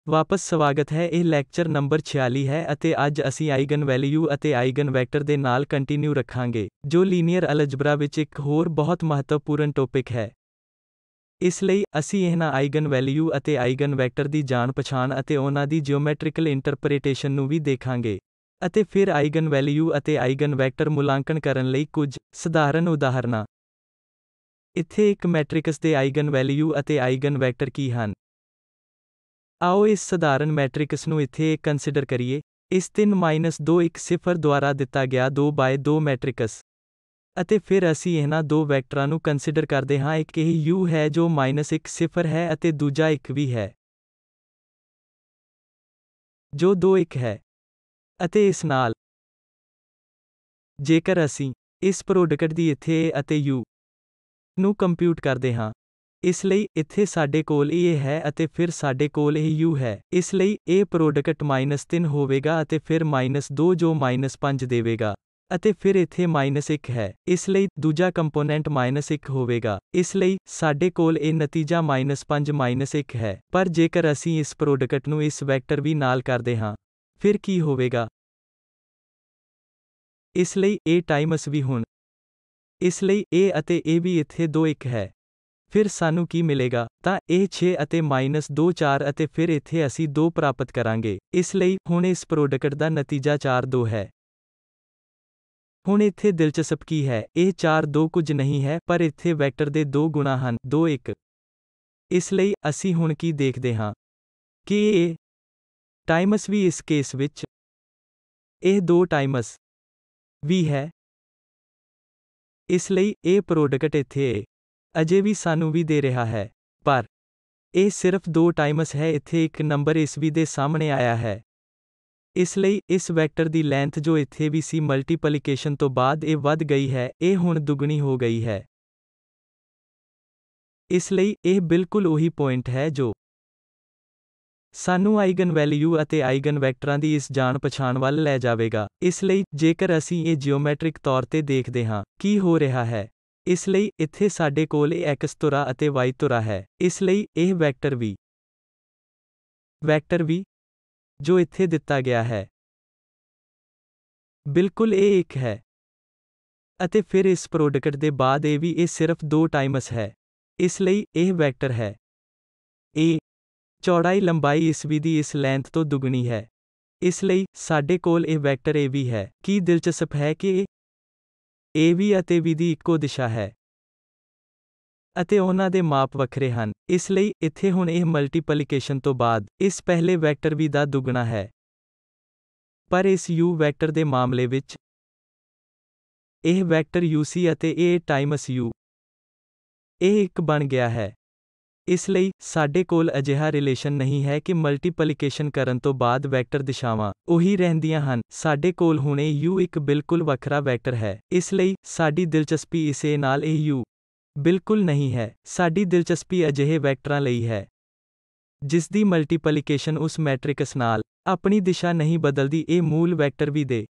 ਵਾਪਸ ਸਵਾਗਤ ਹੈ। ਇਹ ਲੈਕਚਰ ਨੰਬਰ 46 ਹੈ ਅਤੇ ਅੱਜ ਅਸੀਂ ਆਈਗਨ ਵੈਲਿਊ ਅਤੇ ਆਈਗਨ ਵੈਕਟਰ ਦੇ ਨਾਲ ਕੰਟੀਨਿਊ ਰੱਖਾਂਗੇ, ਜੋ ਲੀਨੀਅਰ ਅਲਜਬਰਾ ਵਿੱਚ ਇੱਕ ਹੋਰ ਬਹੁਤ ਮਹੱਤਵਪੂਰਨ ਟੌਪਿਕ ਹੈ। ਇਸ ਲਈ, ਅਸੀਂ ਇਹਨਾਂ ਆਈਗਨ ਵੈਲਿਊ ਅਤੇ ਆਈਗਨ ਵੈਕਟਰ ਦੀ ਜਾਣ ਪਛਾਣ ਅਤੇ ਉਹਨਾਂ ਦੀ ਜਿਓਮੈਟ੍ਰਿਕਲ ਇੰਟਰਪ੍ਰੀਟੇਸ਼ਨ ਨੂੰ ਵੀ ਦੇਖਾਂਗੇ। ਅਤੇ ਫਿਰ ਆਈਗਨ ਵੈਲਿਊ ਅਤੇ ਆਈਗਨ ਵੈਕਟਰ ਮੁਲਾਂਕਣ ਕਰਨ ਲਈ ਕੁਝ ਸਧਾਰਨ ਉਦਾਹਰਨਾਂ। ਇੱਥੇ ਇੱਕ ਮੈਟ੍ਰਿਕਸ ਦੇ ਆਈਗਨ ਵੈਲਿਊ ਅਤੇ ਆਈਗਨ ਵੈਕਟਰ ਕੀ ਹਨ? ਆਓ ਇਸ ਸਧਾਰਨ ਮੈਟ੍ਰਿਕਸ ਨੂੰ ਇੱਥੇ ਕੰਸੀਡਰ ਕਰੀਏ। ਇਸ 3-2 1 0 ਦੁਆਰਾ ਦਿੱਤਾ ਗਿਆ 2x2 ਮੈਟ੍ਰਿਕਸ। ਅਤੇ ਫਿਰ ਅਸੀਂ ਇਹਨਾਂ ਦੋ ਵੈਕਟਰਾਂ ਨੂੰ ਕੰਸੀਡਰ ਕਰਦੇ ਹਾਂ। ਇੱਕ ਇਹ u ਹੈ ਜੋ -1 0 ਹੈ ਅਤੇ ਦੂਜਾ 1 ਵੀ ਹੈ, ਜੋ 2 1 ਹੈ। ਅਤੇ ਇਸ ਨਾਲ, ਜੇਕਰ ਅਸੀਂ ਇਸ ਪ੍ਰੋਡਕਟ ਦੀ ਇੱਥੇ a ਅਤੇ u ਨੂੰ ਕੰਪਿਊਟ ਕਰਦੇ ਹਾਂ, ਇਸ ਲਈ ਇੱਥੇ ਸਾਡੇ ਕੋਲ ਇਹ ਹੈ ਅਤੇ ਫਿਰ ਸਾਡੇ ਕੋਲ ਇਹ u ਹੈ। ਇਸ ਲਈ ਇਹ ਪ੍ਰੋਡਕਟ -3 ਹੋਵੇਗਾ ਅਤੇ ਫਿਰ -2 ਜੋ -5 ਦੇਵੇਗਾ। ਅਤੇ ਫਿਰ ਇੱਥੇ -1 ਹੈ, ਇਸ ਲਈ ਦੂਜਾ ਕੰਪੋਨੈਂਟ -1 ਹੋਵੇਗਾ। ਇਸ ਲਈ ਸਾਡੇ ਕੋਲ ਇਹ ਨਤੀਜਾ -5 -1 ਹੈ। ਪਰ ਜੇਕਰ ਅਸੀਂ ਇਸ ਪ੍ਰੋਡਕਟ ਨੂੰ ਇਸ ਵੈਕਟਰ v ਨਾਲ ਕਰਦੇ ਹਾਂ, ਫਿਰ ਕੀ ਹੋਵੇਗਾ? ਇਸ ਲਈ a ਟਾਈਮਸ v ਹੁਣ। ਇਸ ਲਈ a ਅਤੇ a ਵੀ ਇੱਥੇ 2 1 ਹੈ। ਫਿਰ ਸਾਨੂੰ ਕੀ ਮਿਲੇਗਾ? ਤਾਂ ਇਹ 6 ਅਤੇ -2 4 ਅਤੇ ਫਿਰ ਇੱਥੇ ਅਸੀਂ 2 ਪ੍ਰਾਪਤ ਕਰਾਂਗੇ। ਇਸ ਲਈ, ਹੁਣ ਇਸ ਪ੍ਰੋਡਕਟ ਦਾ ਨਤੀਜਾ 4 2 ਹੈ। ਹੁਣ ਇੱਥੇ ਦਿਲਚਸਪ ਕੀ ਹੈ? ਇਹ 4 2 ਕੁਝ ਨਹੀਂ ਹੈ, ਪਰ ਇੱਥੇ ਵੈਕਟਰ ਦੇ 2 ਗੁਣਾ ਹਨ, 2 1। ਇਸ ਲਈ, ਅਸੀਂ ਹੁਣ ਕੀ ਦੇਖਦੇ ਹਾਂ? ਕਿ a ਟਾਈਮਸ v ਇਸ ਕੇਸ ਵਿੱਚ, ਇਹ 2 ਟਾਈਮਸ v ਹੈ। ਇਸ ਲਈ, ਇਹ ਪ੍ਰੋਡਕਟ ਇੱਥੇ a ਅਜੇ ਵੀ ਸਾਨੂੰ v ਦੇ ਰਿਹਾ ਹੈ, ਪਰ ਇਹ ਸਿਰਫ 2 ਟਾਈਮਸ ਹੈ। ਇੱਥੇ ਇੱਕ ਨੰਬਰ ਇਸ v ਦੇ ਸਾਹਮਣੇ ਆਇਆ ਹੈ। ਇਸ ਲਈ, ਇਸ ਵੈਕਟਰ ਦੀ ਲੈਂਥ ਜੋ ਇੱਥੇ ਵੀ ਸੀ ਮਲਟੀਪਲੀਕੇਸ਼ਨ ਤੋਂ ਬਾਅਦ ਇਹ ਵੱਧ ਗਈ ਹੈ, ਇਹ ਹੁਣ ਦੁੱਗਣੀ ਹੋ ਗਈ ਹੈ। ਇਸ ਲਈ, ਇਹ ਬਿਲਕੁਲ ਉਹੀ ਪੁਆਇੰਟ ਹੈ ਜੋ ਸਾਨੂੰ ਆਈਗਨ ਵੈਲਿਊ ਅਤੇ ਆਈਗਨ ਵੈਕਟਰਾਂ ਦੀ ਇਸ ਜਾਣ ਪਛਾਣ ਵੱਲ ਲੈ ਜਾਵੇਗਾ। ਇਸ ਲਈ, ਜੇਕਰ ਅਸੀਂ ਇਹ ਜਿਓਮੈਟ੍ਰਿਕ ਤੌਰ ਤੇ ਦੇਖਦੇ ਹਾਂ, ਕੀ ਹੋ ਰਿਹਾ ਹੈ? ਇਸ ਲਈ, ਇੱਥੇ ਸਾਡੇ ਕੋਲ ਇਹ x ਧੁਰਾ ਅਤੇ y ਧੁਰਾ ਹੈ। ਇਸ ਲਈ, ਇਹ ਵੈਕਟਰ v, ਜੋ ਇੱਥੇ ਦਿੱਤਾ ਗਿਆ ਹੈ, ਬਿਲਕੁਲ ਇਹ 1 ਹੈ। ਅਤੇ ਫਿਰ ਇਸ ਪ੍ਰੋਡਕਟ ਦੇ ਬਾਅਦ ਇਹ ਵੀ ਇਹ ਸਿਰਫ 2 ਟਾਈਮਸ ਹੈ। ਇਸ ਲਈ, ਇਹ ਵੈਕਟਰ ਹੈ। a ਚੌੜਾਈ ਲੰਬਾਈ ਇਸ v ਦੀ ਇਸ ਲੈਂਥ ਤੋਂ ਦੁੱਗਣੀ ਹੈ। ਇਸ ਲਈ, ਸਾਡੇ ਕੋਲ ਇਹ ਵੈਕਟਰ a ਵੀ ਹੈ। ਕੀ ਦਿਲਚਸਪ ਹੈ ਕਿ a v ਅਤੇ v ਦੀ ਇੱਕੋ ਦਿਸ਼ਾ ਹੈ ਅਤੇ ਉਹਨਾਂ ਦੇ ਮਾਪ ਵੱਖਰੇ ਹਨ। ਇਸ ਲਈ, ਇੱਥੇ ਹੁਣ ਇਹ ਮਲਟੀਪਲੀਕੇਸ਼ਨ ਤੋਂ ਬਾਅਦ, ਇਸ ਪਹਿਲੇ ਵੈਕਟਰ v ਦਾ ਦੁੱਗਣਾ ਹੈ। ਪਰ ਇਸ u ਵੈਕਟਰ ਦੇ ਮਾਮਲੇ ਵਿੱਚ, ਇਹ ਵੈਕਟਰ uc ਅਤੇ a ਟਾਈਮਸ u, ਇਹ 1 ਬਣ ਗਿਆ ਹੈ। ਇਸ ਲਈ, ਸਾਡੇ ਕੋਲ ਅਜਿਹਾ ਰਿਲੇਸ਼ਨ ਨਹੀਂ ਹੈ ਕਿ ਮਲਟੀਪਲੀਕੇਸ਼ਨ ਕਰਨ ਤੋਂ ਬਾਅਦ ਵੈਕਟਰ ਦਿਸ਼ਾਵਾਂ ਉਹੀ ਰਹਿੰਦੀਆਂ ਹਨ। ਸਾਡੇ ਕੋਲ ਹੁਣ ਇਹ u ਇੱਕ ਬਿਲਕੁਲ ਵੱਖਰਾ ਵੈਕਟਰ ਹੈ। ਇਸ ਲਈ, ਸਾਡੀ ਦਿਲਚਸਪੀ ਇਸ a ਨਾਲ ਇਹ u ਬਿਲਕੁਲ ਨਹੀਂ ਹੈ। ਸਾਡੀ ਦਿਲਚਸਪੀ ਅਜਿਹੇ ਵੈਕਟਰਾਂ ਲਈ ਹੈ, ਜਿਸ ਦੀ ਮਲਟੀਪਲੀਕੇਸ਼ਨ ਉਸ ਮੈਟ੍ਰਿਕਸ ਨਾਲ ਆਪਣੀ ਦਿਸ਼ਾ ਨਹੀਂ ਬਦਲਦੀ। ਇਹ ਮੂਲ ਵੈਕਟਰ v ਦੇ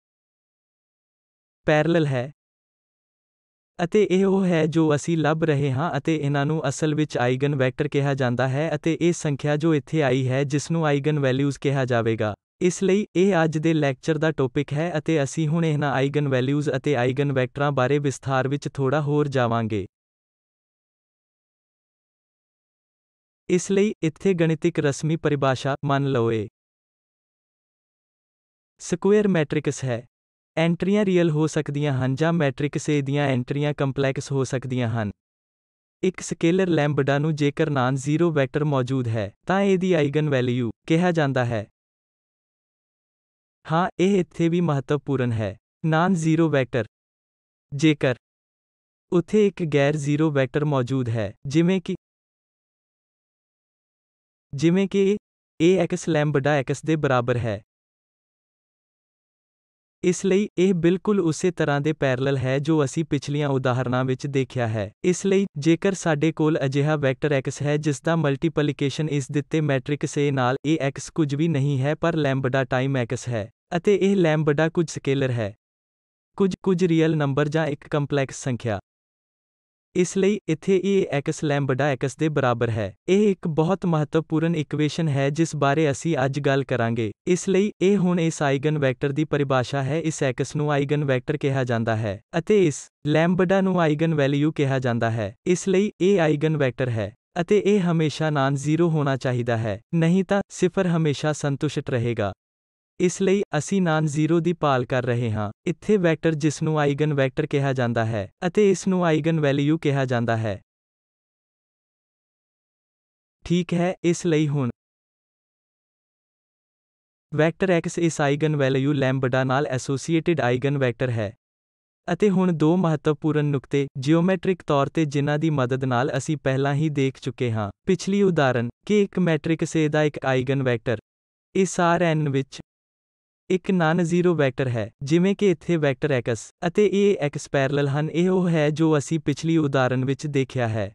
ਪੈਰਲਲ ਹੈ। ਅਤੇ ਇਹ ਉਹ ਹੈ ਜੋ ਅਸੀਂ ਲੱਭ ਰਹੇ ਹਾਂ ਅਤੇ ਇਹਨਾਂ ਨੂੰ ਅਸਲ ਵਿੱਚ ਆਈਗਨ ਵੈਕਟਰ ਕਿਹਾ ਜਾਂਦਾ ਹੈ ਅਤੇ ਇਹ ਸੰਖਿਆ ਜੋ ਇੱਥੇ ਆਈ ਹੈ ਜਿਸ ਨੂੰ ਆਈਗਨ ਵੈਲਿਊਜ਼ ਕਿਹਾ ਜਾਵੇਗਾ। ਇਸ ਲਈ, ਇਹ ਅੱਜ ਦੇ ਲੈਕਚਰ ਦਾ ਟੌਪਿਕ ਹੈ ਅਤੇ ਅਸੀਂ ਹੁਣ ਇਹਨਾਂ ਆਈਗਨ ਵੈਲਿਊਜ਼ ਅਤੇ ਆਈਗਨ ਵੈਕਟਰਾਂ ਬਾਰੇ ਵਿਸਥਾਰ ਵਿੱਚ ਥੋੜਾ ਹੋਰ ਜਾਵਾਂਗੇ। ਇਸ ਲਈ, ਇੱਥੇ ਗਣਿਤਿਕ ਰਸਮੀ ਪਰਿਭਾਸ਼ਾ, ਮੰਨ ਲਓ A ਸਕੁਏਅਰ ਮੈਟ੍ਰਿਕਸ ਹੈ। ਐਂਟਰੀਆਂ ਰੀਅਲ ਹੋ ਸਕਦੀਆਂ ਹਨ ਜਾਂ ਮੈਟ੍ਰਿਕਸ A ਦੀਆਂ ਐਂਟਰੀਆਂ ਕੰਪਲੈਕਸ ਹੋ ਸਕਦੀਆਂ ਹਨ। ਇੱਕ ਸਕੇਲਰ ਲੈਂਬਡਾ ਨੂੰ ਜੇਕਰ ਨਾਨ ਜ਼ੀਰੋ ਵੈਕਟਰ ਮੌਜੂਦ ਹੈ, ਤਾਂ A ਦੀ ਆਈਗਨ ਵੈਲਿਊ ਕਿਹਾ ਜਾਂਦਾ ਹੈ। ਹਾਂ, ਇਹ ਇੱਥੇ ਵੀ ਮਹੱਤਵਪੂਰਨ ਹੈ। ਨਾਨ ਜ਼ੀਰੋ ਵੈਕਟਰ, ਜੇਕਰ ਉੱਥੇ ਇੱਕ ਗੈਰ ਜ਼ੀਰੋ ਵੈਕਟਰ ਮੌਜੂਦ ਹੈ, ਜਿਵੇਂ ਕਿ A x ਲੈਂਬਡਾ x ਦੇ ਬਰਾਬਰ ਹੈ। ਇਸ ਲਈ, ਇਹ ਬਿਲਕੁਲ ਉਸੇ ਤਰ੍ਹਾਂ ਦੇ ਪੈਰਲਲ ਹੈ ਜੋ ਅਸੀਂ ਪਿਛਲੀਆਂ ਉਦਾਹਰਨਾਂ ਵਿੱਚ ਦੇਖਿਆ ਹੈ। ਇਸ ਲਈ, ਜੇਕਰ ਸਾਡੇ ਕੋਲ ਅਜਿਹਾ ਵੈਕਟਰ x ਹੈ ਜਿਸ ਦਾ ਮਲਟੀਪਲੀਕੇਸ਼ਨ ਇਸ ਦਿੱਤੇ ਮੈਟ੍ਰਿਕਸ A ਨਾਲ, ਇਹ x ਕੁਝ ਵੀ ਨਹੀਂ ਹੈ ਪਰ ਲੈਂਬਡਾ ਟਾਈਮ x ਹੈ, ਅਤੇ ਇਹ ਲੈਂਬਡਾ ਕੁਝ ਸਕੇਲਰ ਹੈ, ਕੁਝ ਰੀਅਲ ਨੰਬਰ ਜਾਂ ਇੱਕ ਕੰਪਲੈਕਸ ਸੰਖਿਆ। ਇਸ ਲਈ ਇੱਥੇ ਇਹ x ਲੈਂਬਡਾ x ਦੇ ਬਰਾਬਰ ਹੈ। ਇਹ ਇੱਕ ਬਹੁਤ ਮਹੱਤਵਪੂਰਨ ਇਕੁਏਸ਼ਨ ਹੈ ਜਿਸ ਬਾਰੇ ਅਸੀਂ ਅੱਜ ਗੱਲ ਕਰਾਂਗੇ। ਇਸ ਲਈ ਇਹ ਹੁਣ ਇਸ ਆਈਗਨ ਵੈਕਟਰ ਦੀ ਪਰਿਭਾਸ਼ਾ ਹੈ। ਇਸ x ਨੂੰ ਆਈਗਨ ਵੈਕਟਰ ਕਿਹਾ ਜਾਂਦਾ ਹੈ ਅਤੇ ਇਸ ਲੈਂਬਡਾ ਨੂੰ ਆਈਗਨ ਵੈਲਿਊ ਕਿਹਾ ਜਾਂਦਾ ਹੈ। ਇਸ ਲਈ ਇਹ ਆਈਗਨ ਵੈਕਟਰ ਹੈ ਅਤੇ ਇਹ ਹਮੇਸ਼ਾ ਨਾਨ ਜ਼ੀਰੋ ਹੋਣਾ ਚਾਹੀਦਾ ਹੈ, ਨਹੀਂ ਤਾਂ ਸਿਫਰ ਹਮੇਸ਼ਾ ਸੰਤੁਸ਼ਟ ਰਹੇਗਾ। ਇਸ ਲਈ ਅਸੀਂ ਨਾਨ ਜ਼ੀਰੋ ਦੀ ਭਾਲ ਕਰ ਰਹੇ ਹਾਂ। ਇੱਥੇ ਵੈਕਟਰ ਜਿਸ ਨੂੰ ਆਈਗਨ ਵੈਕਟਰ ਕਿਹਾ ਜਾਂਦਾ ਹੈ ਅਤੇ ਇਸ ਨੂੰ ਆਈਗਨ ਵੈਲਿਊ ਕਿਹਾ ਜਾਂਦਾ ਹੈ। ਠੀਕ ਹੈ, ਇਸ ਲਈ ਹੁਣ ਵੈਕਟਰ x ਇਸ ਆਈਗਨ ਵੈਲਿਊ ਲੈਂਬਡਾ ਨਾਲ ਐਸੋਸੀਏਟਿਡ ਆਈਗਨ ਵੈਕਟਰ ਹੈ। ਅਤੇ ਹੁਣ ਦੋ ਮਹੱਤਵਪੂਰਨ ਨੁਕਤੇ ਜਿਓਮੈਟ੍ਰਿਕ ਤੌਰ ਤੇ ਜਿਨ੍ਹਾਂ ਦੀ ਮਦਦ ਨਾਲ ਅਸੀਂ ਪਹਿਲਾਂ ਹੀ ਦੇਖ ਚੁੱਕੇ ਹਾਂ। ਪਿਛਲੀ ਉਦਾਹਰਨ ਕਿ ਇੱਕ ਮੈਟ੍ਰਿਕਸ A ਦਾ ਇੱਕ ਆਈਗਨ ਵੈਕਟਰ ਇਸ Rn ਵਿੱਚ ਇੱਕ ਨਾਨ ਜ਼ੀਰੋ ਵੈਕਟਰ ਹੈ, ਜਿਵੇਂ ਕਿ ਇੱਥੇ ਵੈਕਟਰ x ਅਤੇ ਇਹ x ਪੈਰਲਲ ਹਨ। ਇਹ ਉਹ ਹੈ ਜੋ ਅਸੀਂ ਪਿਛਲੀ ਉਦਾਹਰਨ ਵਿੱਚ ਦੇਖਿਆ ਹੈ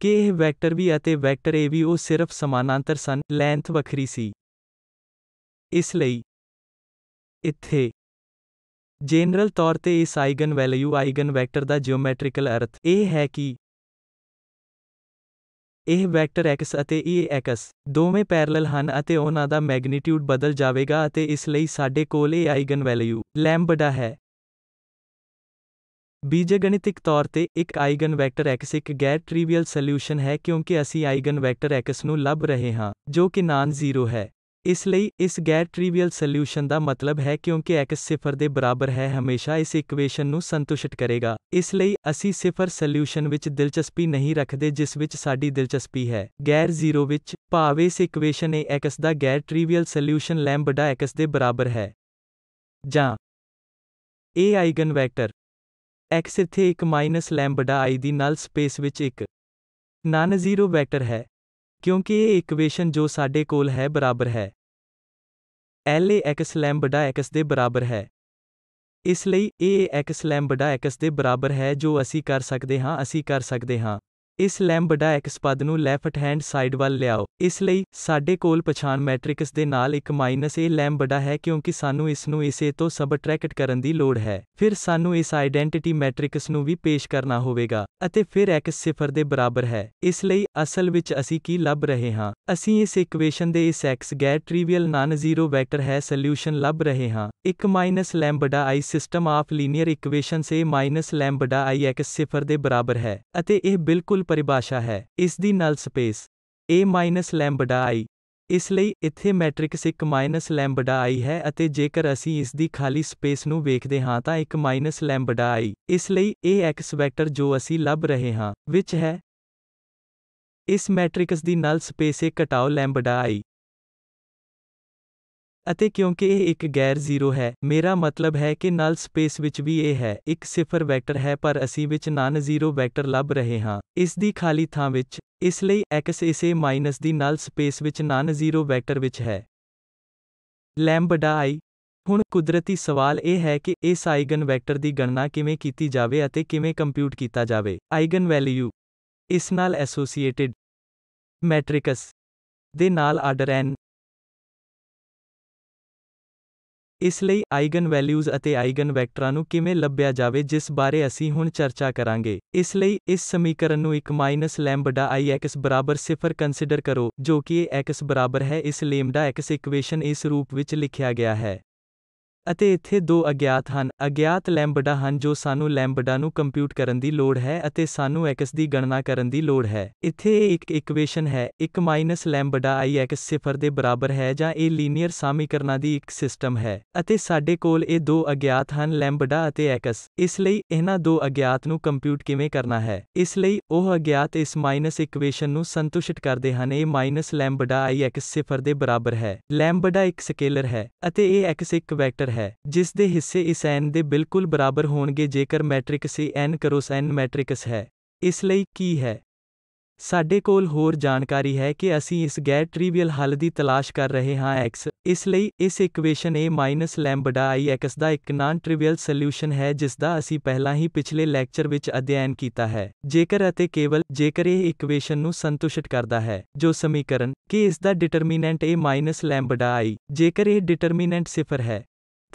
ਕਿ ਇਹ ਵੈਕਟਰ v ਅਤੇ ਵੈਕਟਰ a ਵੀ ਉਹ ਸਿਰਫ ਸਮਾਨਾਂਤਰ ਸਨ, ਲੈਂਥ ਵੱਖਰੀ ਸੀ। ਇਸ ਲਈ ਇੱਥੇ ਜਨਰਲ ਤੌਰ ਤੇ ਇਸ ਆਈਗਨ ਵੈਲਿਊ ਆਈਗਨ ਵੈਕਟਰ ਦਾ ਜਿਓਮੈਟ੍ਰਿਕਲ ਅਰਥ ਇਹ ਹੈ ਕਿ ਇਹ ਵੈਕਟਰ x ਅਤੇ ਇਹ x ਦੋਵੇਂ ਪੈਰਲਲ ਹਨ ਅਤੇ ਉਹਨਾਂ ਦਾ ਮੈਗਨੀਟਿਊਡ ਬਦਲ ਜਾਵੇਗਾ ਅਤੇ ਇਸ ਲਈ ਸਾਡੇ ਕੋਲ ਇਹ ਆਈਗਨ ਵੈਲਿਊ ਲੈਂਬਡਾ ਹੈ। ਬੀਜਗਣਿਤਿਕ ਤੌਰ ਤੇ ਇੱਕ ਆਈਗਨ ਵੈਕਟਰ x ਇੱਕ ਗੈਰ ਟ੍ਰੀਵੀਅਲ ਸੋਲਿਊਸ਼ਨ ਹੈ ਕਿਉਂਕਿ ਅਸੀਂ ਆਈਗਨ ਵੈਕਟਰ x ਨੂੰ ਲੱਭ ਰਹੇ ਹਾਂ ਜੋ ਕਿ ਨਾਨ ਜ਼ੀਰੋ ਹੈ। ਇਸ ਲਈ ਇਸ ਗੈਰ ਟ੍ਰੀਵੀਅਲ ਸੋਲਿਊਸ਼ਨ ਦਾ ਮਤਲਬ ਹੈ ਕਿਉਂਕਿ x ਸਿਫਰ ਦੇ ਬਰਾਬਰ ਹੈ ਹਮੇਸ਼ਾ ਇਸ ਇਕੁਏਸ਼ਨ ਨੂੰ ਸੰਤੁਸ਼ਟ ਕਰੇਗਾ। ਇਸ ਲਈ ਅਸੀਂ ਸਿਫਰ ਸੋਲਿਊਸ਼ਨ ਵਿੱਚ ਦਿਲਚਸਪੀ ਨਹੀਂ ਰੱਖਦੇ ਜਿਸ ਵਿੱਚ ਸਾਡੀ ਦਿਲਚਸਪੀ ਹੈ ਗੈਰ ਜ਼ੀਰੋ ਵਿੱਚ, ਭਾਵ ਇਸ ਇਕੁਏਸ਼ਨ x ਦਾ ਗੈਰ ਟ੍ਰੀਵੀਅਲ ਸੋਲਿਊਸ਼ਨ ਲੈਂਬਡਾ x ਦੇ ਬਰਾਬਰ ਹੈ। ਜਾਂ ਇਹ ਆਈਗਨ ਵੈਕਟਰ x ਇੱਥੇ ਇੱਕ minus lambda I the Nal space ਵਿੱਚ ਇੱਕ ਨਾਨ ਜ਼ੀਰੋ ਵੈਕਟਰ ਹੈ ਕਿਉਂਕਿ ਇਹ ਇਕੁਏਸ਼ਨ ਜੋ ਸਾਡੇ ਕੋਲ ਹੈ ਬਰਾਬਰ ਹੈ LA x ਲੈਂਬਡਾ x ਦੇ ਬਰਾਬਰ ਹੈ। ਇਸ ਲਈ ਇਹ x ਲੈਂਬਡਾ x ਦੇ ਬਰਾਬਰ ਹੈ ਜੋ ਅਸੀਂ ਕਰ ਸਕਦੇ ਹਾਂ ਇਸ ਲੈਂਬਡਾ x ਪਦ ਨੂੰ ਲੈਫਟ ਹੈਂਡ ਸਾਈਡ ਵੱਲ ਲਿਆਓ। ਇਸ ਲਈ ਸਾਡੇ ਕੋਲ ਪਛਾਣ ਮੈਟ੍ਰਿਕਸ ਦੇ ਨਾਲ ਇੱਕ ਮਾਈਨਸ A ਲੈਂਬਡਾ ਹੈ ਕਿਉਂਕਿ ਸਾਨੂੰ ਇਸ ਨੂੰ ਇਸ A ਤੋਂ ਸਬਟਰੈਕਟ ਕਰਨ ਦੀ ਲੋੜ ਹੈ। ਫਿਰ ਸਾਨੂੰ ਇਸ ਆਈਡੈਂਟਿਟੀ ਮੈਟ੍ਰਿਕਸ ਨੂੰ ਵੀ ਪੇਸ਼ ਕਰਨਾ ਹੋਵੇਗਾ ਅਤੇ ਫਿਰ x ਸਿਫਰ ਦੇ ਬਰਾਬਰ ਹੈ। ਇਸ ਲਈ ਅਸਲ ਵਿੱਚ ਅਸੀਂ ਕੀ ਲੱਭ ਰਹੇ ਹਾਂ? ਅਸੀਂ ਇਸ ਇਕੁਏਸ਼ਨ ਦੇ ਇਸ x ਗੈਰ ਟ੍ਰੀਵੀਅਲ ਨਾਨ ਜ਼ੀਰੋ ਵੈਕਟਰ ਹੈ ਸੋਲਿਊਸ਼ਨ ਲੱਭ ਰਹੇ ਹਾਂ। ਇੱਕ minus lambda I system of linear equations A minus lambda I x ਸਿਫਰ ਦੇ ਬਰਾਬਰ ਹੈ ਅਤੇ ਇਹ ਬਿਲਕੁਲ ਪਰਿਭਾਸ਼ਾ ਹੈ ਇਸ ਦੀ ਨਲ space A minus lambda I। ਇਸ ਲਈ ਇੱਥੇ ਮੈਟ੍ਰਿਕਸ ਇੱਕ ਮਾਈਨਸ ਲੈਂਬਡਾ I ਹੈ ਅਤੇ ਜੇਕਰ ਅਸੀਂ ਇਸ ਦੀ ਖਾਲੀ ਸਪੇਸ ਨੂੰ ਵੇਖਦੇ ਹਾਂ ਤਾਂ ਇੱਕ ਮਾਈਨਸ ਲੈਂਬਡਾ I। ਇਸ ਲਈ ਇਹ x ਵੈਕਟਰ ਜੋ ਅਸੀਂ ਲੱਭ ਰਹੇ ਹਾਂ ਵਿੱਚ ਹੈ ਇਸ matrix the Nal space A ਘਟਾਓ ਲੈਂਬਡਾ I। ਅਤੇ ਕਿਉਂਕਿ ਇਹ ਇੱਕ ਗੈਰ ਜ਼ੀਰੋ ਹੈ, ਮੇਰਾ ਮਤਲਬ ਹੈ ਕਿ ਨਲ ਸਪੇਸ ਵਿੱਚ ਵੀ ਇਹ ਹੈ ਇੱਕ ਸਿਫਰ ਵੈਕਟਰ ਹੈ ਪਰ ਅਸੀਂ ਵਿੱਚ ਨਾਨ ਜ਼ੀਰੋ ਵੈਕਟਰ ਲੱਭ ਰਹੇ ਹਾਂ ਇਸ ਦੀ ਖਾਲੀ ਥਾਂ ਵਿੱਚ। ਇਸ ਲਈ x ਇਸ A minus the Nal space ਵਿੱਚ ਨਾਨ ਜ਼ੀਰੋ ਵੈਕਟਰ ਵਿੱਚ ਹੈ ਲੈਂਬਡਾ I। ਹੁਣ ਕੁਦਰਤੀ ਸਵਾਲ ਇਹ ਹੈ ਕਿ ਇਸ ਆਈਗਨ ਵੈਕਟਰ ਦੀ ਗਣਨਾ ਕਿਵੇਂ ਕੀਤੀ ਜਾਵੇ ਅਤੇ ਕਿਵੇਂ ਕੰਪਿਊਟ ਕੀਤਾ ਜਾਵੇ। ਆਈਗਨ ਵੈਲਿਊ ਇਸ ਨਾਲ ਐਸੋਸੀਏਟਿਡ ਮੈਟ੍ਰਿਕਸ ਦੇ ਨਾਲ ਆਰਡਰ n। ਇਸ ਲਈ ਆਈਗਨ ਵੈਲਿਊਜ਼ ਅਤੇ ਆਈਗਨ ਵੈਕਟਰਾਂ ਨੂੰ ਕਿਵੇਂ ਲੱਭਿਆ ਜਾਵੇ ਜਿਸ ਬਾਰੇ ਅਸੀਂ ਹੁਣ ਚਰਚਾ ਕਰਾਂਗੇ। ਇਸ ਲਈ ਇਸ ਸਮੀਕਰਨ ਨੂੰ ਇੱਕ ਮਾਈਨਸ ਲੈਂਬਡਾ I x ਬਰਾਬਰ ਸਿਫਰ ਕੰਸੀਡਰ ਕਰੋ ਜੋ ਕਿ ਇਹ x ਬਰਾਬਰ ਹੈ ਇਸ ਲੈਂਬਡਾ x ਇਕੁਏਸ਼ਨ ਇਸ ਰੂਪ ਵਿੱਚ ਲਿਖਿਆ ਗਿਆ ਹੈ। ਅਤੇ ਇੱਥੇ ਦੋ ਅਗਿਆਤ ਹਨ। ਅਗਿਆਤ ਲੈਂਬਡਾ ਹਨ ਜੋ ਸਾਨੂੰ ਲੈਂਬਡਾ ਨੂੰ ਕੰਪਿਊਟ ਕਰਨ ਦੀ ਲੋੜ ਹੈ ਅਤੇ ਸਾਨੂੰ x ਦੀ ਗਣਨਾ ਕਰਨ ਦੀ ਲੋੜ ਹੈ। ਇੱਥੇ ਇਹ ਇੱਕ ਇਕੁਏਸ਼ਨ ਹੈ ਇੱਕ ਮਾਈਨਸ ਲੈਂਬਡਾ I x ਸਿਫਰ ਦੇ ਬਰਾਬਰ ਹੈ ਜਾਂ ਇਹ ਲੀਨੀਅਰ ਸਮੀਕਰਨਾਂ ਦੀ ਇੱਕ ਸਿਸਟਮ ਹੈ ਅਤੇ ਸਾਡੇ ਕੋਲ ਇਹ ਦੋ ਅਗਿਆਤ ਹਨ ਲੈਂਬਡਾ ਅਤੇ x। ਇਸ ਲਈ ਇਹਨਾਂ ਦੋ ਅਗਿਆਤ ਨੂੰ ਕੰਪਿਊਟ ਕਿਵੇਂ ਕਰਨਾ ਹੈ? ਇਸ ਲਈ ਉਹ ਅਗਿਆਤ ਇਸ ਮਾਈਨਸ ਇਕੁਏਸ਼ਨ ਨੂੰ ਸੰਤੁਸ਼ਟ ਕਰਦੇ ਹਨ ਇਹ ਮਾਈਨਸ ਲੈਂਬਡਾ I x ਸਿਫਰ ਦੇ ਬਰਾਬਰ ਹੈ। ਲੈਂਬਡਾ ਇੱਕ ਸਕੇਲਰ ਹੈ ਅਤੇ ਇਹ x ਇੱਕ ਵੈਕਟਰ ਹੈ ਜਿਸ ਦੇ ਹਿੱਸੇ ਇਸ n ਦੇ ਬਿਲਕੁਲ ਬਰਾਬਰ ਹੋਣਗੇ ਜੇਕਰ matrix A n cross n matrix ਹੈ। ਇਸ ਲਈ ਕੀ ਹੈ? ਸਾਡੇ ਕੋਲ ਹੋਰ ਜਾਣਕਾਰੀ ਹੈ ਕਿ ਅਸੀਂ ਇਸ ਗੈਰ ਟ੍ਰੀਵੀਅਲ ਹੱਲ ਦੀ ਤਲਾਸ਼ ਕਰ ਰਹੇ ਹਾਂ x। ਇਸ ਲਈ ਇਸ equation A minus lambda I x ਦਾ ਇੱਕ ਨਾਨ ਟ੍ਰੀਵੀਅਲ ਸੋਲਿਊਸ਼ਨ ਹੈ ਜਿਸ ਦਾ ਅਸੀਂ ਪਹਿਲਾਂ ਹੀ ਪਿਛਲੇ ਲੈਕਚਰ ਵਿੱਚ ਅਧਿਐਨ ਕੀਤਾ ਹੈ। ਜੇਕਰ ਅਤੇ ਕੇਵਲ ਜੇਕਰ ਇਹ ਇਕੁਏਸ਼ਨ ਨੂੰ ਸੰਤੁਸ਼ਟ ਕਰਦਾ ਹੈ ਜੋ ਸਮੀਕਰਨ ਕਿ ਇਸ ਦਾ ਡਿਟਰਮੀਨੈਂਟ A ਮਾਈਨਸ ਲੈਂਬਡਾ I। ਜੇਕਰ ਇਹ ਡਿਟਰਮੀਨੈਂਟ ਸਿਫਰ ਹੈ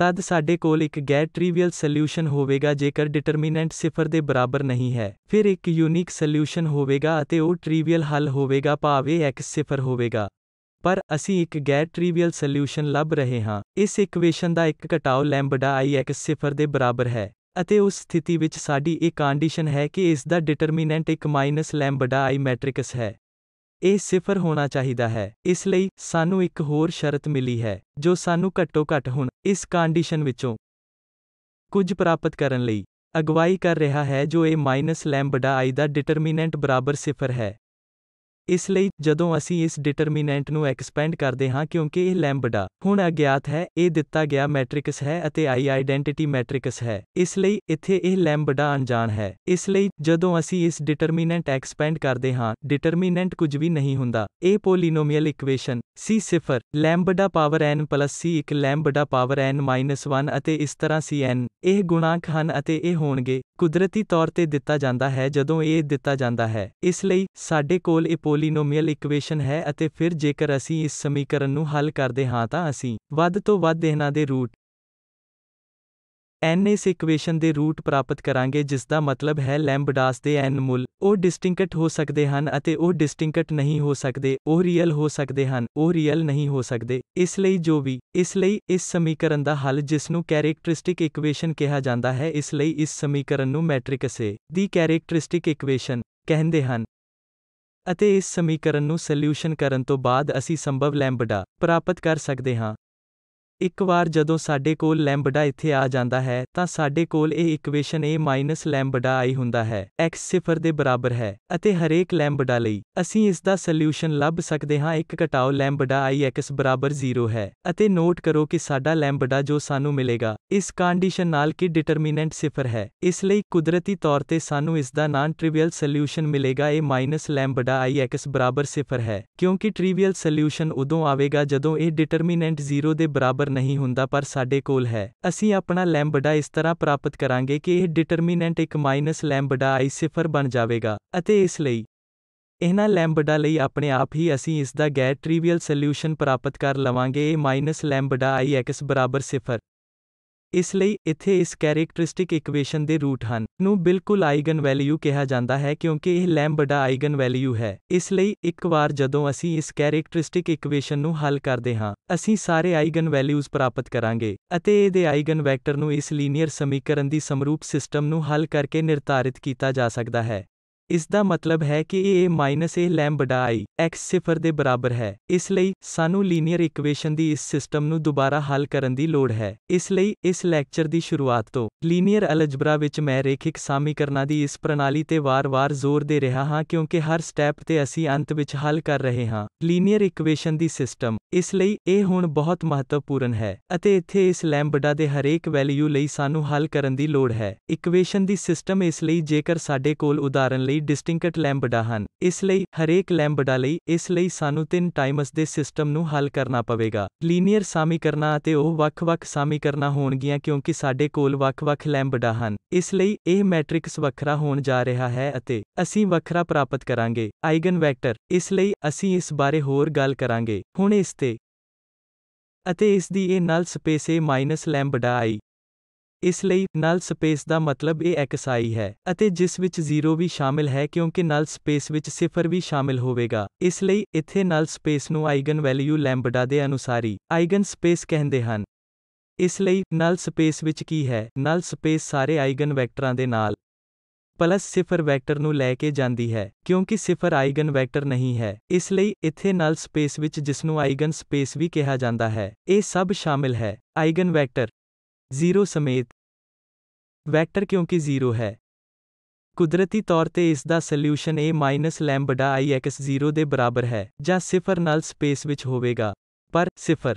ਤਦ ਸਾਡੇ ਕੋਲ ਇੱਕ ਗੈਰ ਟ੍ਰੀਵੀਅਲ ਸੋਲਿਊਸ਼ਨ ਹੋਵੇਗਾ ਜੇਕਰ ਡਿਟਰਮੀਨੈਂਟ 0 ਦੇ ਬਰਾਬਰ ਨਹੀਂ ਹੈ। ਫਿਰ ਇੱਕ ਯੂਨੀਕ ਸੋਲਿਊਸ਼ਨ ਹੋਵੇਗਾ ਅਤੇ ਉਹ ਟ੍ਰੀਵੀਅਲ ਹੱਲ ਹੋਵੇਗਾ ਭਾਵ ਇਹ x 0 ਹੋਵੇਗਾ। ਪਰ ਅਸੀਂ ਇੱਕ ਗੈਰ ਟ੍ਰੀਵੀਅਲ ਸੋਲਿਊਸ਼ਨ ਲੱਭ ਰਹੇ ਹਾਂ। ਇਸ ਇਕੁਏਸ਼ਨ ਦਾ ਇੱਕ ਘਟਾਓ ਲੈਂਬਡਾ i x 0 ਦੇ ਬਰਾਬਰ ਹੈ। ਅਤੇ ਉਸ ਸਥਿਤੀ ਵਿੱਚ ਸਾਡੀ ਇਹ ਕੰਡੀਸ਼ਨ ਹੈ ਕਿ ਇਸ ਦਾ ਡਿਟਰਮੀਨੈਂਟ ਇੱਕ ਮਾਈਨਸ ਲੈਂਬਡਾ i ਮੈਟ੍ਰਿਕਸ ਹੈ। ਇਹ 0 ਹੋਣਾ ਚਾਹੀਦਾ ਹੈ। ਇਸ ਲਈ ਸਾਨੂੰ ਇੱਕ ਹੋਰ ਸ਼ਰਤ ਮਿਲੀ ਹੈ, ਜੋ ਸਾਨੂੰ ਘੱਟੋ ਘੱਟ ਹੁਣ ਇਸ ਕੰਡੀਸ਼ਨ ਵਿੱਚੋਂ ਕੁਝ ਪ੍ਰਾਪਤ ਕਰਨ ਲਈ ਅਗਵਾਈ ਕਰ ਰਿਹਾ ਹੈ ਜੋ ਇਹ ਮਾਈਨਸ ਲੈਂਬਡਾ i ਦਾ ਡਿਟਰਮੀਨੈਂਟ ਬਰਾਬਰ 0 ਹੈ। ਇਸ ਲਈ ਜਦੋਂ ਅਸੀਂ ਇਸ ਡਿਟਰਮੀਨੈਂਟ ਨੂੰ ਐਕਸਪੈਂਡ ਕਰਦੇ ਹਾਂ ਕਿਉਂਕਿ ਇਹ ਲੈਂਬਡਾ ਹੁਣ ਅਗਿਆਤ ਹੈ, ਇਹ ਦਿੱਤਾ ਗਿਆ ਮੈਟ੍ਰਿਕਸ ਹੈ ਅਤੇ i ਆਈਡੈਂਟਿਟੀ ਮੈਟ੍ਰਿਕਸ ਹੈ। ਇਸ ਲਈ ਇੱਥੇ ਇਹ ਲੈਂਬਡਾ ਅਣਜਾਣ ਹੈ। ਇਸ ਲਈ ਜਦੋਂ ਅਸੀਂ ਇਸ ਡਿਟਰਮੀਨੈਂਟ ਐਕਸਪੈਂਡ ਕਰਦੇ ਹਾਂ, ਡਿਟਰਮੀਨੈਂਟ ਕੁਝ ਵੀ ਨਹੀਂ ਹੁੰਦਾ। ਇਹ polynomial equation c0 lambda power n plus c1 lambda power n minus 1 ਅਤੇ ਇਸ ਤਰ੍ਹਾਂ cn ਇਹ ਗੁਣਾਂਕ ਹਨ ਅਤੇ ਇਹ ਹੋਣਗੇ ਕੁਦਰਤੀ ਤੌਰ ਤੇ ਦਿੱਤਾ ਜਾਂਦਾ ਹੈ ਜਦੋਂ ਇਹ ਦਿੱਤਾ ਜਾਂਦਾ ਹੈ। ਇਸ ਲਈ ਸਾਡੇ ਕੋਲ ਇਹ ਪੋਲੀਨੋਮੀਅਲ ਇਕੁਏਸ਼ਨ ਹੈ ਅਤੇ ਫਿਰ ਜੇਕਰ ਅਸੀਂ ਇਸ ਸਮੀਕਰਨ ਨੂੰ ਹੱਲ ਕਰਦੇ ਹਾਂ ਤਾਂ ਅਸੀਂ ਵੱਧ ਤੋਂ ਵੱਧ ਇਹਨਾਂ ਦੇ ਰੂਟ n ਇਸ ਇਕੁਏਸ਼ਨ ਦੇ ਰੂਟ ਪ੍ਰਾਪਤ ਕਰਾਂਗੇ ਜਿਸਦਾ ਮਤਲਬ ਹੈ ਲੈਂਬਡਾਸ ਦੇ n ਮੁੱਲ ਉਹ ਡਿਸਟਿੰਕਟ ਹੋ ਸਕਦੇ ਹਨ ਅਤੇ ਉਹ ਡਿਸਟਿੰਕਟ ਨਹੀਂ ਹੋ ਸਕਦੇ, ਉਹ ਰੀਅਲ ਹੋ ਸਕਦੇ ਹਨ, ਉਹ ਰੀਅਲ ਨਹੀਂ ਹੋ ਸਕਦੇ। ਇਸ ਲਈ ਇਸ ਸਮੀਕਰਨ ਦਾ ਹੱਲ ਜਿਸ ਨੂੰ ਕੈਰੈਕਟਰਿਸਟਿਕ ਇਕੁਏਸ਼ਨ ਕਿਹਾ ਜਾਂਦਾ ਹੈ, ਇਸ ਲਈ ਇਸ ਸਮੀਕਰਨ ਨੂੰ matrix A the characteristic equation ਕਹਿੰਦੇ ਹਨ। ਅਤੇ ਇਸ ਸਮੀਕਰਨ ਨੂੰ ਸੋਲਿਊਸ਼ਨ ਕਰਨ ਤੋਂ ਬਾਅਦ ਅਸੀਂ ਸੰਭਵ ਲੈਂਬਡਾ ਪ੍ਰਾਪਤ ਕਰ ਸਕਦੇ ਹਾਂ। ਇੱਕ ਵਾਰ ਜਦੋਂ ਸਾਡੇ ਕੋਲ ਲੈਂਬਡਾ ਇੱਥੇ ਆ ਜਾਂਦਾ ਹੈ ਤਾਂ ਸਾਡੇ ਕੋਲ ਇਹ equation A minus lambda i ਹੁੰਦਾ ਹੈ। x 0 ਦੇ ਬਰਾਬਰ ਹੈ ਅਤੇ ਹਰੇਕ ਲੈਂਬਡਾ ਲਈ ਅਸੀਂ ਇਸ ਦਾ ਸੋਲਿਊਸ਼ਨ ਲੱਭ ਸਕਦੇ ਹਾਂ। ਇੱਕ ਘਟਾਓ ਲੈਂਬਡਾ i x ਬਰਾਬਰ 0 ਹੈ ਅਤੇ ਨੋਟ ਕਰੋ ਕਿ ਸਾਡਾ ਲੈਂਬਡਾ ਜੋ ਸਾਨੂੰ ਮਿਲੇਗਾ ਇਸ ਕੰਡੀਸ਼ਨ ਨਾਲ ਕਿ ਡਿਟਰਮੀਨੈਂਟ 0 ਹੈ। ਇਸ ਲਈ ਕੁਦਰਤੀ ਤੌਰ ਤੇ ਸਾਨੂੰ ਇਸ ਦਾ ਨਾਨ ਟ੍ਰਿਵੀਅਲ ਸੋਲਿਊਸ਼ਨ ਮਿਲੇਗਾ A minus lambda i x ਬਰਾਬਰ 0 ਹੈ ਕਿਉਂਕਿ ਟ੍ਰਿਵੀਅਲ ਸੋਲਿਊਸ਼ਨ ਉਦੋਂ ਆਵੇਗਾ ਜਦੋਂ ਇਹ ਡਿਟਰਮੀਨੈਂਟ 0 ਦੇ ਬਰਾਬਰ ਨਹੀਂ ਹੁੰਦਾ ਪਰ ਸਾਡੇ ਕੋਲ ਹੈ। ਅਸੀਂ ਆਪਣਾ ਲੈਂਬਡਾ ਇਸ ਤਰ੍ਹਾਂ ਪ੍ਰਾਪਤ ਕਰਾਂਗੇ ਕਿ ਇਹ ਡਿਟਰਮੀਨੈਂਟ ਇੱਕ ਮਾਈਨਸ ਲੈਂਬਡਾ i 0 ਬਣ ਜਾਵੇਗਾ ਅਤੇ ਇਸ ਲਈ ਇਹਨਾਂ ਲੈਂਬਡਾ ਲਈ ਆਪਣੇ ਆਪ ਹੀ ਅਸੀਂ ਇਸ ਦਾ ਗੈਰ ਟ੍ਰਿਵੀਅਲ ਸੋਲਿਊਸ਼ਨ ਪ੍ਰਾਪਤ ਕਰ ਲਵਾਂਗੇ A minus lambda i x ਬਰਾਬਰ 0। ਇਸ ਲਈ ਇੱਥੇ ਇਸ ਕੈਰੈਕਟਰਿਸਟਿਕ ਇਕੁਏਸ਼ਨ ਦੇ ਰੂਟ ਹਨ ਨੂੰ ਬਿਲਕੁਲ ਆਈਗਨ ਵੈਲਿਊ ਕਿਹਾ ਜਾਂਦਾ ਹੈ ਕਿਉਂਕਿ ਇਹ ਲੈਂਬਡਾ ਆਈਗਨ ਵੈਲਿਊ ਹੈ। ਇਸ ਲਈ ਇੱਕ ਵਾਰ ਜਦੋਂ ਅਸੀਂ ਇਸ ਕੈਰੈਕਟਰਿਸਟਿਕ ਇਕੁਏਸ਼ਨ ਨੂੰ ਹੱਲ ਕਰਦੇ ਹਾਂ, ਅਸੀਂ ਸਾਰੇ ਆਈਗਨ ਵੈਲਿਊਜ਼ ਪ੍ਰਾਪਤ ਕਰਾਂਗੇ ਅਤੇ ਇਹਦੇ ਆਈਗਨ ਵੈਕਟਰ ਨੂੰ ਇਸ ਲੀਨੀਅਰ ਸਮੀਕਰਨ ਦੀ ਸਮਰੂਪ ਸਿਸਟਮ ਨੂੰ ਹੱਲ ਕਰਕੇ ਨਿਰਧਾਰਿਤ ਕੀਤਾ ਜਾ ਸਕਦਾ ਹੈ। ਇਸ ਦਾ ਮਤਲਬ ਹੈ ਕਿ ਇਹ ਮਾਈਨਸ A ਲੈਂਬਡਾ i x 0 ਦੇ ਬਰਾਬਰ ਹੈ। ਇਸ ਲਈ ਸਾਨੂੰ ਲੀਨੀਅਰ ਇਕੁਏਸ਼ਨ ਦੀ ਇਸ ਸਿਸਟਮ ਨੂੰ ਦੁਬਾਰਾ ਹੱਲ ਕਰਨ ਦੀ ਲੋੜ ਹੈ। ਇਸ ਲਈ ਇਸ ਲੈਕਚਰ ਦੀ ਸ਼ੁਰੂਆਤ ਤੋਂ ਲੀਨੀਅਰ ਅਲਜਬਰਾ ਵਿੱਚ ਮੈਂ ਰੇਖਿਕ ਸਮੀਕਰਨਾਂ ਦੀ ਇਸ ਪ੍ਰਣਾਲੀ ਤੇ ਵਾਰ-ਵਾਰ ਜ਼ੋਰ ਦੇ ਰਿਹਾ ਹਾਂ ਕਿਉਂਕਿ ਹਰ ਸਟੈਪ ਤੇ ਅਸੀਂ ਅੰਤ ਵਿੱਚ ਹੱਲ ਕਰ ਰਹੇ ਹਾਂ ਲੀਨੀਅਰ ਇਕੁਏਸ਼ਨ ਦੀ ਸਿਸਟਮ। ਇਸ ਲਈ ਇਹ ਹੁਣ ਬਹੁਤ ਮਹੱਤਵਪੂਰਨ ਹੈ ਅਤੇ ਇੱਥੇ ਇਸ ਲੈਂਬਡਾ ਦੇ ਹਰੇਕ ਵੈਲਿਊ ਲਈ ਸਾਨੂੰ ਹੱਲ ਕਰਨ ਦੀ ਲੋੜ ਹੈ ਇਕੁਏਸ਼ਨ ਦੀ ਸਿਸਟਮ। ਇਸ ਲਈ ਜੇਕਰ ਸਾਡੇ ਕੋਲ ਉਦਾਹਰਨ ਲਈ ਡਿਸਟਿੰਕਟ ਲੈਂਬਡਾ ਹਨ, ਇਸ ਲਈ ਹਰੇਕ ਲੈਂਬਡਾ ਲਈ ਇਸ ਲਈ ਸਾਨੂੰ 3 ਟਾਈਮਸ ਦੇ ਸਿਸਟਮ ਨੂੰ ਹੱਲ ਕਰਨਾ ਪਵੇਗਾ ਲੀਨੀਅਰ ਸਮੀਕਰਨਾਂ ਅਤੇ ਉਹ ਵੱਖ-ਵੱਖ ਸਮੀਕਰਨਾਂ ਹੋਣਗੀਆਂ ਕਿਉਂਕਿ ਸਾਡੇ ਕੋਲ ਵੱਖ-ਵੱਖ ਲੈਂਬਡਾ ਹਨ। ਇਸ ਲਈ ਇਹ ਮੈਟ੍ਰਿਕਸ ਵੱਖਰਾ ਹੋਣ ਜਾ ਰਿਹਾ ਹੈ ਅਤੇ ਅਸੀਂ ਵੱਖਰਾ ਪ੍ਰਾਪਤ ਕਰਾਂਗੇ ਆਈਗਨ ਵੈਕਟਰ। ਇਸ ਲਈ ਅਸੀਂ ਇਸ ਬਾਰੇ ਹੋਰ ਗੱਲ ਕਰਾਂਗੇ ਹੁਣ ਇਸ ਤੇ ਅਤੇ ਇਸ ਦੀ ਇਹ ਨਲ space A minus lambda i। ਇਸ ਲਈ ਨਲ ਸਪੇਸ ਦਾ ਮਤਲਬ ਇਹ xi ਹੈ ਅਤੇ ਜਿਸ ਵਿੱਚ 0 ਵੀ ਸ਼ਾਮਿਲ ਹੈ ਕਿਉਂਕਿ ਨਲ ਸਪੇਸ ਵਿੱਚ 0 ਵੀ ਸ਼ਾਮਿਲ ਹੋਵੇਗਾ। ਇਸ ਲਈ ਇੱਥੇ ਨਲ ਸਪੇਸ ਨੂੰ ਆਈਗਨ ਵੈਲਿਊ ਲੈਂਬਡਾ ਦੇ ਅਨੁਸਾਰੀ ਆਈਗਨ ਸਪੇਸ ਕਹਿੰਦੇ ਹਨ। ਇਸ ਲਈ ਨਲ ਸਪੇਸ ਵਿੱਚ ਕੀ ਹੈ? ਨਲ ਸਪੇਸ ਸਾਰੇ ਆਈਗਨ ਵੈਕਟਰਾਂ ਦੇ ਨਾਲ ਪਲੱਸ 0 ਵੈਕਟਰ ਨੂੰ ਲੈ ਕੇ ਜਾਂਦੀ ਹੈ ਕਿਉਂਕਿ 0 ਆਈਗਨ ਵੈਕਟਰ ਨਹੀਂ ਹੈ। ਇਸ ਲਈ ਇੱਥੇ ਨਲ ਸਪੇਸ ਵਿੱਚ ਜਿਸਨੂੰ ਆਈਗਨ ਸਪੇਸ ਵੀ ਕਿਹਾ ਜਾਂਦਾ ਹੈ, ਇਹ ਸਭ ਸ਼ਾਮਿਲ ਹੈ ਆਈਗਨ ਵੈਕਟਰ 0 ਸਮੇਤ ਵੈਕਟਰ ਕਿਉਂਕਿ 0 ਹੈ। ਕੁਦਰਤੀ ਤੌਰ ਤੇ ਇਸ ਦਾ solution A minus lambda i x 0 ਦੇ ਬਰਾਬਰ ਹੈ ਜਾਂ 0 ਨਲ ਸਪੇਸ ਵਿੱਚ ਹੋਵੇਗਾ। ਪਰ 0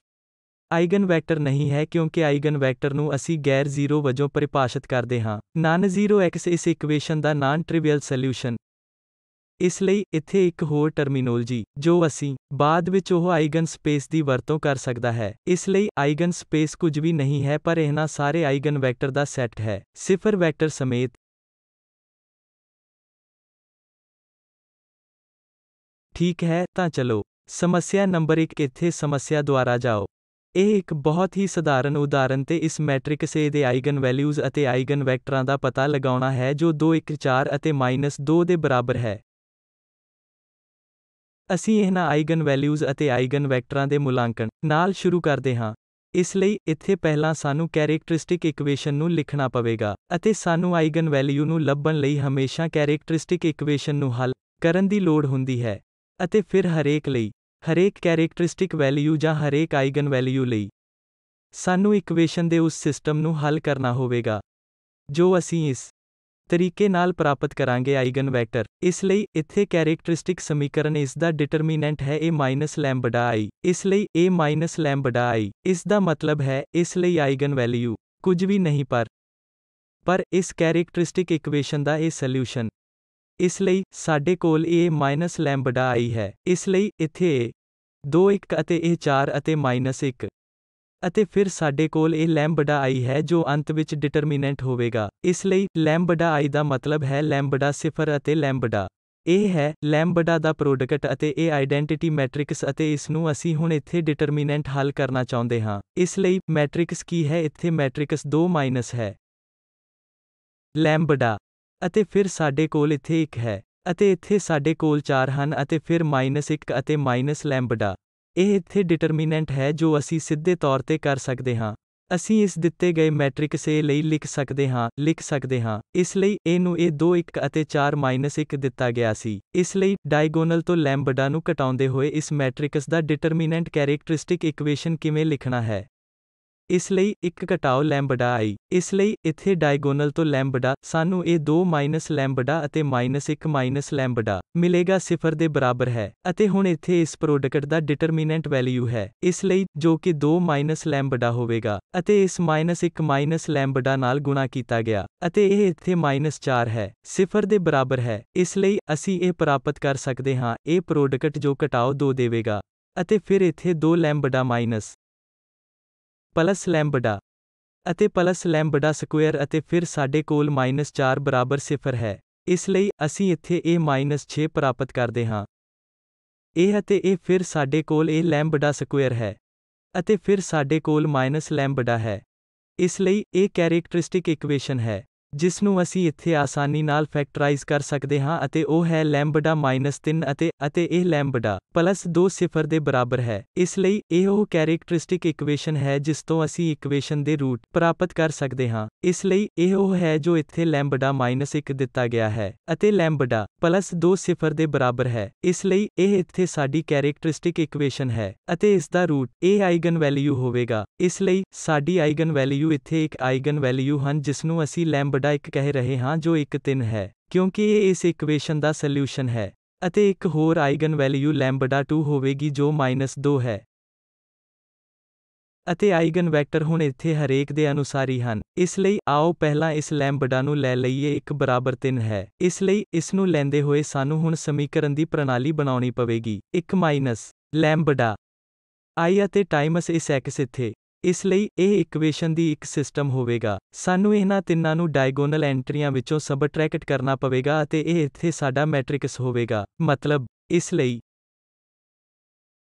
ਆਈਗਨ ਵੈਕਟਰ ਨਹੀਂ ਹੈ ਕਿਉਂਕਿ ਆਈਗਨ ਵੈਕਟਰ ਨੂੰ ਅਸੀਂ ਗੈਰ 0 ਵਜੋਂ ਪਰਿਭਾਸ਼ਿਤ ਕਰਦੇ ਹਾਂ। ਨਾਨ 0 x ਇਸ ਇਕੁਏਸ਼ਨ ਦਾ ਨਾਨ ਟ੍ਰਿਵੀਅਲ ਸੋਲਿਊਸ਼ਨ। ਇਸ ਲਈ ਇੱਥੇ ਇੱਕ ਹੋਰ ਟਰਮੀਨੋਲੋਜੀ ਜੋ ਅਸੀਂ ਬਾਅਦ ਵਿੱਚ ਉਹ ਆਈਗਨ ਸਪੇਸ ਦੀ ਵਰਤੋਂ ਕਰ ਸਕਦਾ ਹੈ। ਇਸ ਲਈ ਆਈਗਨ ਸਪੇਸ ਕੁਝ ਵੀ ਨਹੀਂ ਹੈ ਪਰ ਇਹਨਾਂ ਸਾਰੇ ਆਈਗਨ ਵੈਕਟਰ ਦਾ ਸੈੱਟ ਹੈ 0 ਵੈਕਟਰ ਸਮੇਤ। ਠੀਕ ਹੈ, ਤਾਂ ਚਲੋ ਸਮੱਸਿਆ ਨੰਬਰ 1 ਇੱਥੇ ਸਮੱਸਿਆ ਦੁਆਰਾ ਜਾਓ। ਇਹ ਇੱਕ ਬਹੁਤ ਹੀ ਸਧਾਰਨ ਉਦਾਹਰਨ ਤੇ ਇਸ ਮੈਟ੍ਰਿਕਸ A ਦੇ ਆਈਗਨ ਵੈਲਿਊਜ਼ ਅਤੇ ਆਈਗਨ ਵੈਕਟਰਾਂ ਦਾ ਪਤਾ ਲਗਾਉਣਾ ਹੈ ਜੋ 2 1 4 ਅਤੇ -2 ਦੇ ਬਰਾਬਰ ਹੈ। ਅਸੀਂ ਇਹਨਾਂ ਆਈਗਨ ਵੈਲਿਊਜ਼ ਅਤੇ ਆਈਗਨ ਵੈਕਟਰਾਂ ਦੇ ਮੁਲਾਂਕਣ ਨਾਲ ਸ਼ੁਰੂ ਕਰਦੇ ਹਾਂ। ਇਸ ਲਈ ਇੱਥੇ ਪਹਿਲਾਂ ਸਾਨੂੰ ਕੈਰੇਕਟਰਿਸਟਿਕ ਇਕੁਏਸ਼ਨ ਨੂੰ ਲਿਖਣਾ ਪਵੇਗਾ, ਅਤੇ ਸਾਨੂੰ ਆਈਗਨ ਵੈਲਿਊ ਨੂੰ ਲੱਭਣ ਲਈ ਹਮੇਸ਼ਾ ਕੈਰੇਕਟਰਿਸਟਿਕ ਇਕੁਏਸ਼ਨ ਨੂੰ ਹੱਲ ਕਰਨ ਦੀ ਲੋੜ ਹੁੰਦੀ ਹੈ, ਅਤੇ ਫਿਰ ਹਰੇਕ ਕੈਰੇਕਟਰਿਸਟਿਕ ਵੈਲਿਊ ਜਾਂ ਹਰੇਕ ਆਈਗਨ ਵੈਲਿਊ ਲਈ ਸਾਨੂੰ ਇਕੁਏਸ਼ਨ ਦੇ ਉਸ ਸਿਸਟਮ ਨੂੰ ਹੱਲ ਕਰਨਾ ਹੋਵੇਗਾ ਜੋ ਅਸੀਂ ਇਸ ਤਰੀਕੇ ਨਾਲ ਪ੍ਰਾਪਤ ਕਰਾਂਗੇ ਆਈਗਨ ਵੈਕਟਰ। ਇਸ ਲਈ ਇੱਥੇ ਕੈਰੇਕਟਰਿਸਟਿਕ ਸਮੀਕਰਨ ਇਸ ਦਾ ਡਿਟਰਮੀਨੈਂਟ ਹੈ A ਮਾਈਨਸ ਲੈਂਬਡਾ I। ਇਸ ਲਈ A ਮਾਈਨਸ ਲੈਂਬਡਾ I, ਇਸ ਦਾ ਮਤਲਬ ਹੈ ਇਸ ਲਈ ਆਈਗਨ ਵੈਲਿਊ ਕੁਝ ਵੀ ਨਹੀਂ ਪਰ ਇਸ ਕੈਰੇਕਟਰਿਸਟਿਕ ਇਕੁਏਸ਼ਨ ਦਾ ਇਹ ਸੋਲਿਊਸ਼ਨ। ਇਸ ਲਈ ਸਾਡੇ ਕੋਲ A ਮਾਈਨਸ ਲੈਂਬਡਾ I ਹੈ। ਇਸ ਲਈ ਇੱਥੇ A 2 1 ਅਤੇ ਇਹ 4 ਅਤੇ -1, ਅਤੇ ਫਿਰ ਸਾਡੇ ਕੋਲ ਇਹ ਲੈਂਬਡਾ I ਹੈ ਜੋ ਅੰਤ ਵਿੱਚ ਡਿਟਰਮੀਨੈਂਟ ਹੋਵੇਗਾ। ਇਸ ਲਈ ਲੈਂਬਡਾ I ਦਾ ਮਤਲਬ ਹੈ ਲੈਂਬਡਾ 0 ਅਤੇ ਲੈਂਬਡਾ ਇਹ ਹੈ ਲੈਂਬਡਾ ਦਾ ਪ੍ਰੋਡਕਟ ਅਤੇ ਇਹ ਆਈਡੈਂਟਿਟੀ ਮੈਟ੍ਰਿਕਸ ਅਤੇ ਇਸ ਨੂੰ ਅਸੀਂ ਹੁਣ ਇੱਥੇ ਡਿਟਰਮੀਨੈਂਟ ਹੱਲ ਕਰਨਾ ਚਾਹੁੰਦੇ ਹਾਂ। ਇਸ ਲਈ ਮੈਟ੍ਰਿਕਸ ਕੀ ਹੈ? ਇੱਥੇ ਮੈਟ੍ਰਿਕਸ 2 ਮਾਈਨਸ ਹੈ ਲੈਂਬਡਾ, ਅਤੇ ਫਿਰ ਸਾਡੇ ਕੋਲ ਇੱਥੇ 1 ਹੈ, ਅਤੇ ਇੱਥੇ ਸਾਡੇ ਕੋਲ 4 ਹਨ ਅਤੇ ਫਿਰ -1 ਅਤੇ ਮਾਈਨਸ ਲੈਂਬਡਾ। ਇਹ ਇੱਥੇ ਡਿਟਰਮੀਨੈਂਟ ਹੈ ਜੋ ਅਸੀਂ ਸਿੱਧੇ ਤੌਰ ਤੇ ਕਰ ਸਕਦੇ ਹਾਂ। ਅਸੀਂ ਇਸ ਦਿੱਤੇ ਗਏ ਮੈਟ੍ਰਿਕਸ A ਲਈ ਲਿਖ ਸਕਦੇ ਹਾਂ। ਇਸ ਲਈ A ਨੂੰ ਇਹ 2 1 ਅਤੇ 4 -1 ਦਿੱਤਾ ਗਿਆ ਸੀ। ਇਸ ਲਈ ਡਾਇਗੋਨਲ ਤੋਂ ਲੈਂਬਡਾ ਨੂੰ ਘਟਾਉਂਦੇ ਹੋਏ ਇਸ ਮੈਟ੍ਰਿਕਸ ਦਾ ਡਿਟਰਮੀਨੈਂਟ ਕੈਰੇਕਟਰਿਸਟਿਕ ਇਕੁਏਸ਼ਨ ਕਿਵੇਂ ਲਿਖਣਾ ਹੈ? ਇਸ ਲਈ 1 ਘਟਾਓ ਲੈਂਬਡਾ I। ਇਸ ਲਈ ਇੱਥੇ ਡਾਇਗੋਨਲ ਤੋਂ ਲੈਂਬਡਾ ਸਾਨੂੰ ਇਹ 2 ਮਾਈਨਸ ਲੈਂਬਡਾ ਅਤੇ -1 ਮਾਈਨਸ ਲੈਂਬਡਾ ਮਿਲੇਗਾ 0 ਦੇ ਬਰਾਬਰ ਹੈ, ਅਤੇ ਹੁਣ ਇੱਥੇ ਇਸ ਪ੍ਰੋਡਕਟ ਦਾ ਡਿਟਰਮੀਨੈਂਟ ਵੈਲਿਊ ਹੈ। ਇਸ ਲਈ ਜੋ ਕਿ 2 ਮਾਈਨਸ ਲੈਂਬਡਾ ਹੋਵੇਗਾ, ਅਤੇ ਇਸ -1 ਮਾਈਨਸ ਲੈਂਬਡਾ ਨਾਲ ਗੁਣਾ ਕੀਤਾ ਗਿਆ, ਅਤੇ ਇਹ ਇੱਥੇ -4 ਹੈ 0 ਦੇ ਬਰਾਬਰ ਹੈ। ਇਸ ਲਈ ਅਸੀਂ ਇਹ ਪ੍ਰਾਪਤ ਕਰ ਸਕਦੇ ਹਾਂ ਇਹ ਪ੍ਰੋਡਕਟ ਜੋ ਘਟਾਓ 2 ਦੇਵੇਗਾ, ਅਤੇ ਫਿਰ ਇੱਥੇ 2 ਲੈਂਬਡਾ ਮਾਈਨਸ ਪਲਸ ਲੈਂਬਡਾ ਅਤੇ ਪਲਸ ਲੈਂਬਡਾ ਸਕੁਏਅਰ, ਅਤੇ ਫਿਰ ਸਾਡੇ ਕੋਲ -4 ਬਰਾਬਰ 0 ਹੈ। ਇਸ ਲਈ ਅਸੀਂ ਇੱਥੇ ਇਹ -6 ਪ੍ਰਾਪਤ ਕਰਦੇ ਹਾਂ। ਇਹ ਅਤੇ ਇਹ ਫਿਰ ਸਾਡੇ ਕੋਲ ਇਹ ਲੈਂਬਡਾ ਸਕੁਏਅਰ ਹੈ, ਅਤੇ ਫਿਰ ਸਾਡੇ ਕੋਲ ਮਾਈਨਸ ਲੈਂਬਡਾ ਹੈ। ਇਸ ਲਈ ਇਹ ਕੈਰੇਕਟਰਿਸਟਿਕ ਇਕੁਏਸ਼ਨ ਹੈ ਜਿਸ ਨੂੰ ਅਸੀਂ ਇੱਥੇ ਆਸਾਨੀ ਨਾਲ ਫੈਕਟਰਾਈਜ਼ ਕਰ ਸਕਦੇ ਹਾਂ, ਅਤੇ ਉਹ ਹੈ ਲੈਂਬਡਾ -3 ਅਤੇ ਇਹ ਲੈਂਬਡਾ ਪਲਸ 2 0 ਦੇ ਬਰਾਬਰ ਹੈ। ਇਸ ਲਈ ਇਹ ਉਹ ਕੈਰੇਕਟਰਿਸਟਿਕ ਇਕੁਏਸ਼ਨ ਹੈ ਜਿਸ ਤੋਂ ਅਸੀਂ ਇਕੁਏਸ਼ਨ ਦੇ ਰੂਟ ਪ੍ਰਾਪਤ ਕਰ ਸਕਦੇ ਹਾਂ। ਇਸ ਲਈ ਇਹ ਉਹ ਹੈ ਜੋ ਇੱਥੇ ਲੈਂਬਡਾ -1 ਦਿੱਤਾ ਗਿਆ ਹੈ, ਅਤੇ ਲੈਂਬਡਾ ਪਲਸ 2 0 ਦੇ ਬਰਾਬਰ ਹੈ। ਇਸ ਲਈ ਇਹ ਇੱਥੇ ਸਾਡੀ ਕੈਰੇਕਟਰਿਸਟਿਕ ਇਕੁਏਸ਼ਨ ਹੈ, ਅਤੇ ਇਸ ਦਾ ਰੂਟ ਇਹ ਆਈਗਨ ਵੈਲਿਊ ਹੋਵੇਗਾ। ਇਸ ਲਈ ਸਾਡੀ ਆਈਗਨ ਵੈਲਿਊ ਇੱਥੇ ਇੱਕ ਆਈਗਨ ਵੈਲਿਊ ਹਨ ਜਿਸ ਨੂੰ ਅਸੀਂ ਲੈਂਬਡਾ 1 ਕਹਿ ਰਹੇ ਹਾਂ ਜੋ 1 3 ਹੈ, ਕਿਉਂਕਿ ਇਹ ਇਸ ਇਕੁਏਸ਼ਨ ਦਾ ਸੋਲਿਊਸ਼ਨ ਹੈ, ਅਤੇ ਇੱਕ ਹੋਰ ਆਈਗਨ ਵੈਲਿਊ ਲੈਂਬਡਾ 2 ਹੋਵੇਗੀ ਜੋ -2 ਹੈ। ਅਤੇ ਆਈਗਨ ਵੈਕਟਰ ਹੁਣ ਇੱਥੇ ਹਰੇਕ ਦੇ ਅਨੁਸਾਰੀ ਹਨ। ਇਸ ਲਈ ਆਓ ਪਹਿਲਾਂ ਇਸ ਲੈਂਬਡਾ ਨੂੰ ਲੈ ਲਈਏ 1 ਬਰਾਬਰ 3 ਹੈ। ਇਸ ਲਈ ਇਸ ਨੂੰ ਲੈਂਦੇ ਹੋਏ ਸਾਨੂੰ ਹੁਣ ਸਮੀਕਰਨ ਦੀ ਪ੍ਰਣਾਲੀ ਬਣਾਉਣੀ ਪਵੇਗੀ 1 ਮਾਈਨਸ ਲੈਂਬਡਾ I ਅਤੇ ਟਾਈਮਸ ਇਸ x ਇੱਥੇ। ਇਸ ਲਈ ਇਹ ਇਕੁਏਸ਼ਨ ਦੀ ਇੱਕ ਸਿਸਟਮ ਹੋਵੇਗਾ। ਸਾਨੂੰ ਇਹਨਾਂ ਤਿੰਨਾਂ ਨੂੰ ਡਾਇਗੋਨਲ ਐਂਟਰੀਆਂ ਵਿੱਚੋਂ ਸਬਟਰੈਕਟ ਕਰਨਾ ਪਵੇਗਾ ਅਤੇ ਇਹ ਇੱਥੇ ਸਾਡਾ ਮੈਟ੍ਰਿਕਸ ਹੋਵੇਗਾ। ਮਤਲਬ, ਇਸ ਲਈ